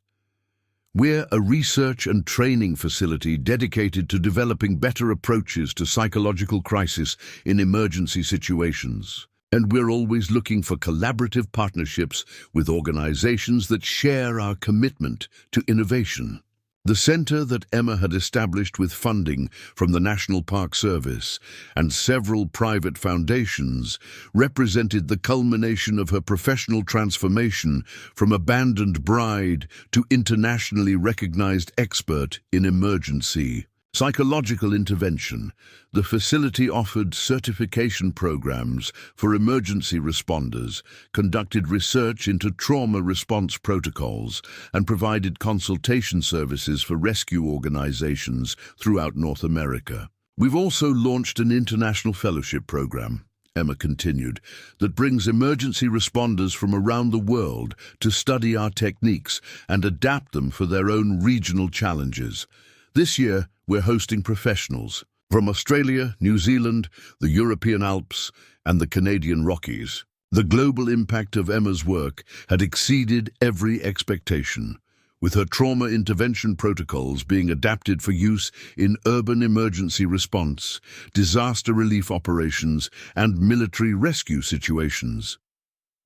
We're a research and training facility dedicated to developing better approaches to psychological crisis in emergency situations. And we're always looking for collaborative partnerships with organizations that share our commitment to innovation. The center that Emma had established with funding from the National Park Service and several private foundations represented the culmination of her professional transformation from abandoned bride to internationally recognized expert in emergency psychological intervention. The facility offered certification programs for emergency responders, conducted research into trauma response protocols, and provided consultation services for rescue organizations throughout North America. We've also launched an international fellowship program, Emma continued, that brings emergency responders from around the world to study our techniques and adapt them for their own regional challenges. This year, we're hosting professionals from Australia, New Zealand, the European Alps, and the Canadian Rockies. The global impact of Emma's work had exceeded every expectation, with her trauma intervention protocols being adapted for use in urban emergency response, disaster relief operations, and military rescue situations.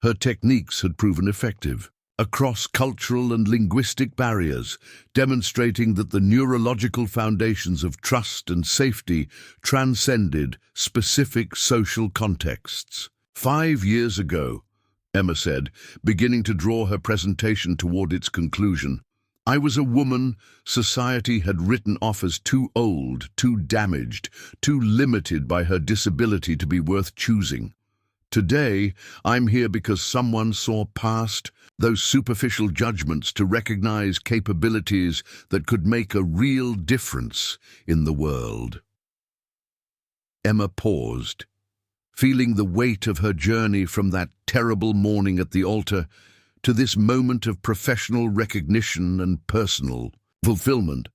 Her techniques had proven effective across cultural and linguistic barriers, demonstrating that the neurological foundations of trust and safety transcended specific social contexts. 5 years ago, Emma said, beginning to draw her presentation toward its conclusion, I was a woman society had written off as too old, too damaged, too limited by her disability to be worth choosing. Today, I'm here because someone saw past those superficial judgments to recognize capabilities that could make a real difference in the world. Emma paused, feeling the weight of her journey from that terrible morning at the altar to this moment of professional recognition and personal fulfillment,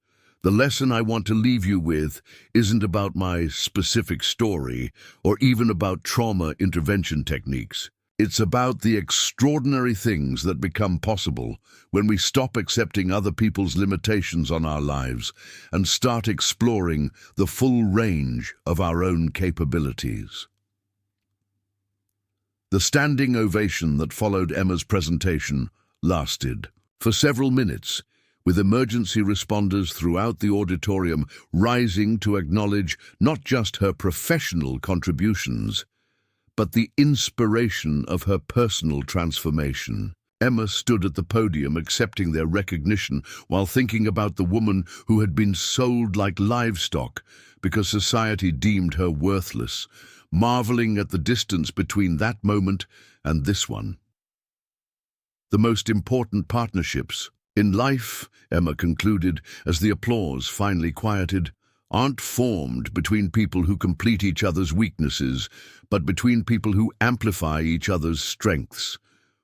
the lesson I want to leave you with isn't about my specific story or even about trauma intervention techniques. It's about the extraordinary things that become possible when we stop accepting other people's limitations on our lives and start exploring the full range of our own capabilities. The standing ovation that followed Emma's presentation lasted for several minutes, with emergency responders throughout the auditorium rising to acknowledge not just her professional contributions, but the inspiration of her personal transformation. Emma stood at the podium accepting their recognition while thinking about the woman who had been sold like livestock because society deemed her worthless, marveling at the distance between that moment and this one. The most important partnerships in life, Emma concluded as the applause finally quieted, aren't formed between people who complete each other's weaknesses, but between people who amplify each other's strengths.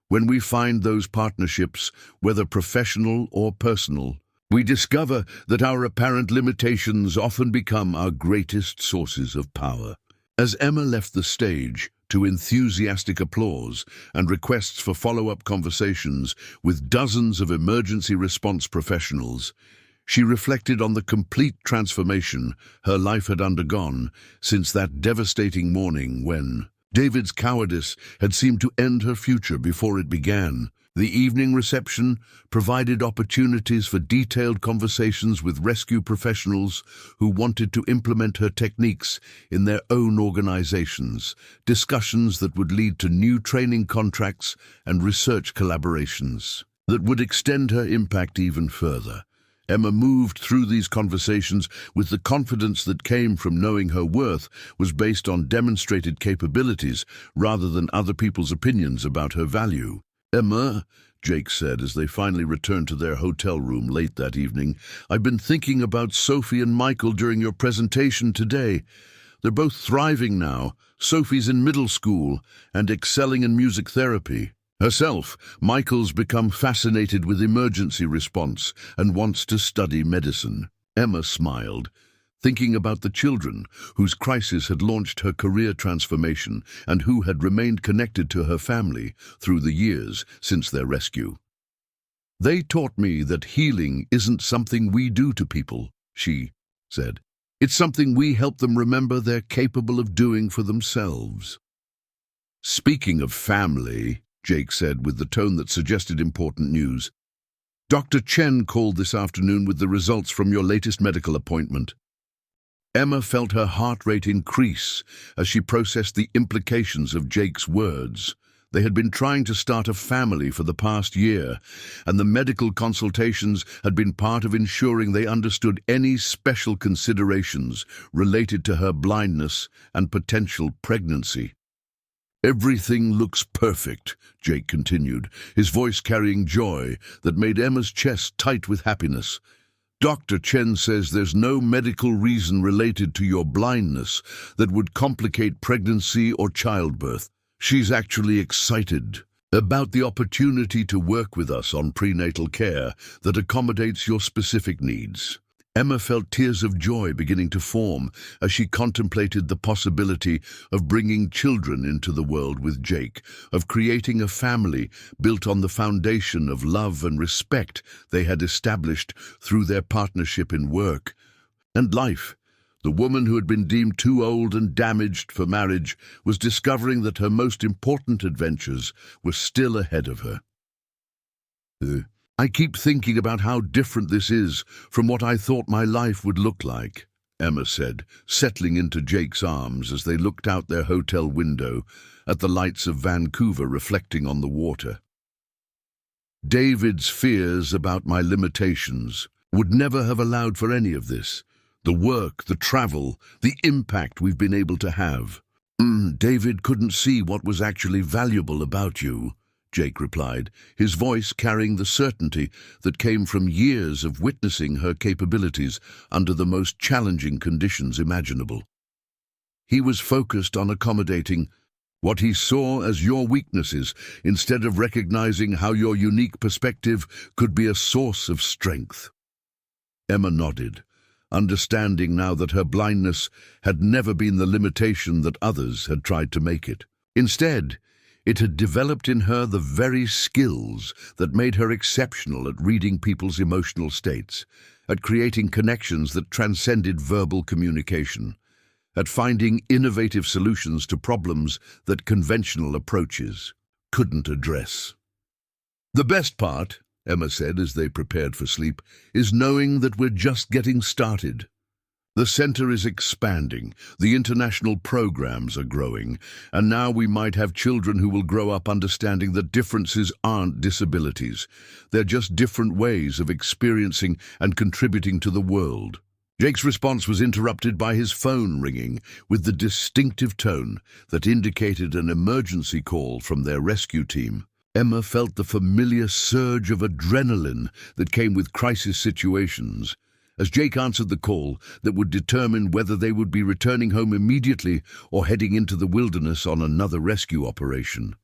When we find those partnerships, whether professional or personal, we discover that our apparent limitations often become our greatest sources of power. As Emma left the stage, to enthusiastic applause and requests for follow-up conversations with dozens of emergency response professionals, she reflected on the complete transformation her life had undergone since that devastating morning when David's cowardice had seemed to end her future before it began. The evening reception provided opportunities for detailed conversations with rescue professionals who wanted to implement her techniques in their own organizations, discussions that would lead to new training contracts and research collaborations that would extend her impact even further. Emma moved through these conversations with the confidence that came from knowing her worth was based on demonstrated capabilities rather than other people's opinions about her value. "Emma," Jake said as they finally returned to their hotel room late that evening, "I've been thinking about Sophie and Michael during your presentation today. They're both thriving now. Sophie's in middle school and excelling in music therapy. Herself, Michael's become fascinated with emergency response and wants to study medicine." Emma smiled, thinking about the children whose crisis had launched her career transformation and who had remained connected to her family through the years since their rescue. "They taught me that healing isn't something we do to people," she said. "It's something we help them remember they're capable of doing for themselves." "Speaking of family," Jake said with the tone that suggested important news, "Dr. Chen called this afternoon with the results from your latest medical appointment." Emma felt her heart rate increase as she processed the implications of Jake's words. They had been trying to start a family for the past year, and the medical consultations had been part of ensuring they understood any special considerations related to her blindness and potential pregnancy. "Everything looks perfect," Jake continued, his voice carrying joy that made Emma's chest tight with happiness. "Dr. Chen says there's no medical reason related to your blindness that would complicate pregnancy or childbirth. She's actually excited about the opportunity to work with us on prenatal care that accommodates your specific needs." Emma felt tears of joy beginning to form as she contemplated the possibility of bringing children into the world with Jake, of creating a family built on the foundation of love and respect they had established through their partnership in work and life. The woman who had been deemed too old and damaged for marriage was discovering that her most important adventures were still ahead of her. "I keep thinking about how different this is from what I thought my life would look like," Emma said, settling into Jake's arms as they looked out their hotel window at the lights of Vancouver reflecting on the water. "David's fears about my limitations would never have allowed for any of this. The work, the travel, the impact we've been able to have. David couldn't see what was actually valuable about you," Jake replied, his voice carrying the certainty that came from years of witnessing her capabilities under the most challenging conditions imaginable. He was focused on accommodating what he saw as your weaknesses, instead of recognizing how your unique perspective could be a source of strength. Emma nodded, understanding now that her blindness had never been the limitation that others had tried to make it. Instead, it had developed in her the very skills that made her exceptional at reading people's emotional states, at creating connections that transcended verbal communication, at finding innovative solutions to problems that conventional approaches couldn't address. "The best part," Emma said as they prepared for sleep, "is knowing that we're just getting started. The center is expanding, the international programs are growing, and now we might have children who will grow up understanding that differences aren't disabilities. They're just different ways of experiencing and contributing to the world." Jake's response was interrupted by his phone ringing with the distinctive tone that indicated an emergency call from their rescue team. Emma felt the familiar surge of adrenaline that came with crisis situations as Jake answered the call that would determine whether they would be returning home immediately or heading into the wilderness on another rescue operation.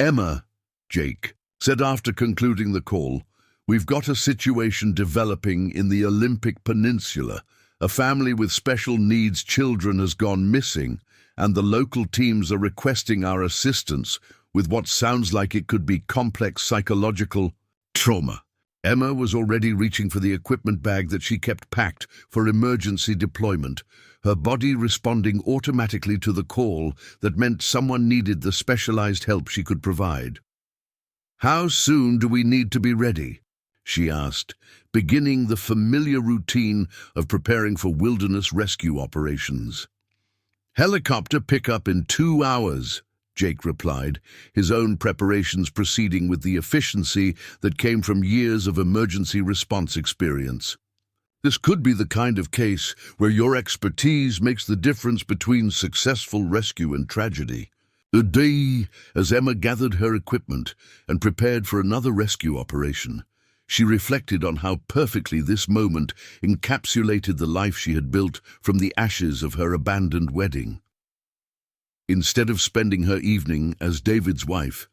"Emma," Jake said after concluding the call, "we've got a situation developing in the Olympic Peninsula. A family with special needs children has gone missing, and the local teams are requesting our assistance with what sounds like it could be complex psychological trauma." Emma was already reaching for the equipment bag that she kept packed for emergency deployment, her body responding automatically to the call that meant someone needed the specialized help she could provide. "How soon do we need to be ready?" she asked, beginning the familiar routine of preparing for wilderness rescue operations. "Helicopter pickup in 2 hours," Jake replied, his own preparations proceeding with the efficiency that came from years of emergency response experience. "This could be the kind of case where your expertise makes the difference between successful rescue and tragedy." The day, as Emma gathered her equipment and prepared for another rescue operation, she reflected on how perfectly this moment encapsulated the life she had built from the ashes of her abandoned wedding. Instead of spending her evening as David's wife,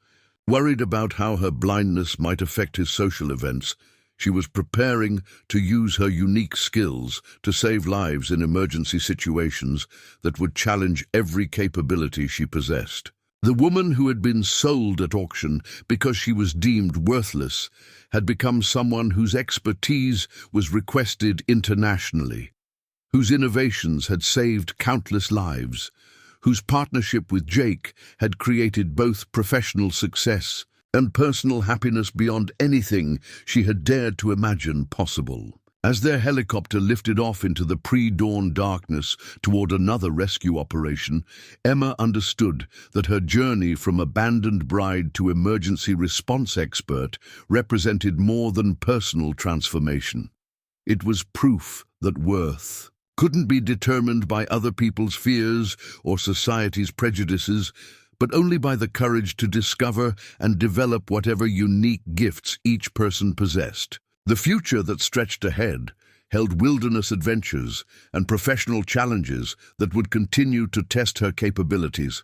worried about how her blindness might affect his social events, she was preparing to use her unique skills to save lives in emergency situations that would challenge every capability she possessed. The woman who had been sold at auction because she was deemed worthless had become someone whose expertise was requested internationally, whose innovations had saved countless lives, whose partnership with Jake had created both professional success and personal happiness beyond anything she had dared to imagine possible. As their helicopter lifted off into the pre-dawn darkness toward another rescue operation, Emma understood that her journey from abandoned bride to emergency response expert represented more than personal transformation. It was proof that worth couldn't be determined by other people's fears or society's prejudices, but only by the courage to discover and develop whatever unique gifts each person possessed. The future that stretched ahead held wilderness adventures and professional challenges that would continue to test her capabilities,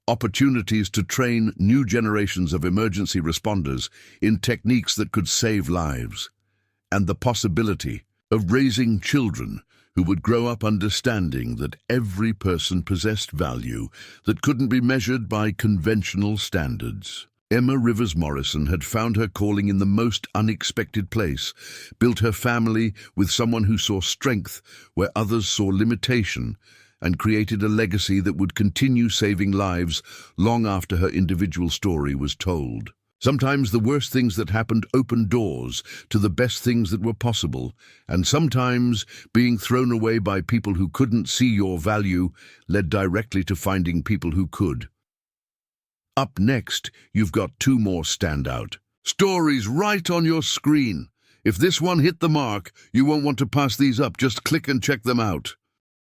opportunities to train new generations of emergency responders in techniques that could save lives, and the possibility of raising children who would grow up understanding that every person possessed value that couldn't be measured by conventional standards. Emma Rivers Morrison had found her calling in the most unexpected place, built her family with someone who saw strength where others saw limitation, and created a legacy that would continue saving lives long after her individual story was told. Sometimes the worst things that happened opened doors to the best things that were possible, and sometimes being thrown away by people who couldn't see your value led directly to finding people who could. Up next, you've got 2 more standout stories right on your screen. If this one hit the mark, you won't want to pass these up. Just click and check them out.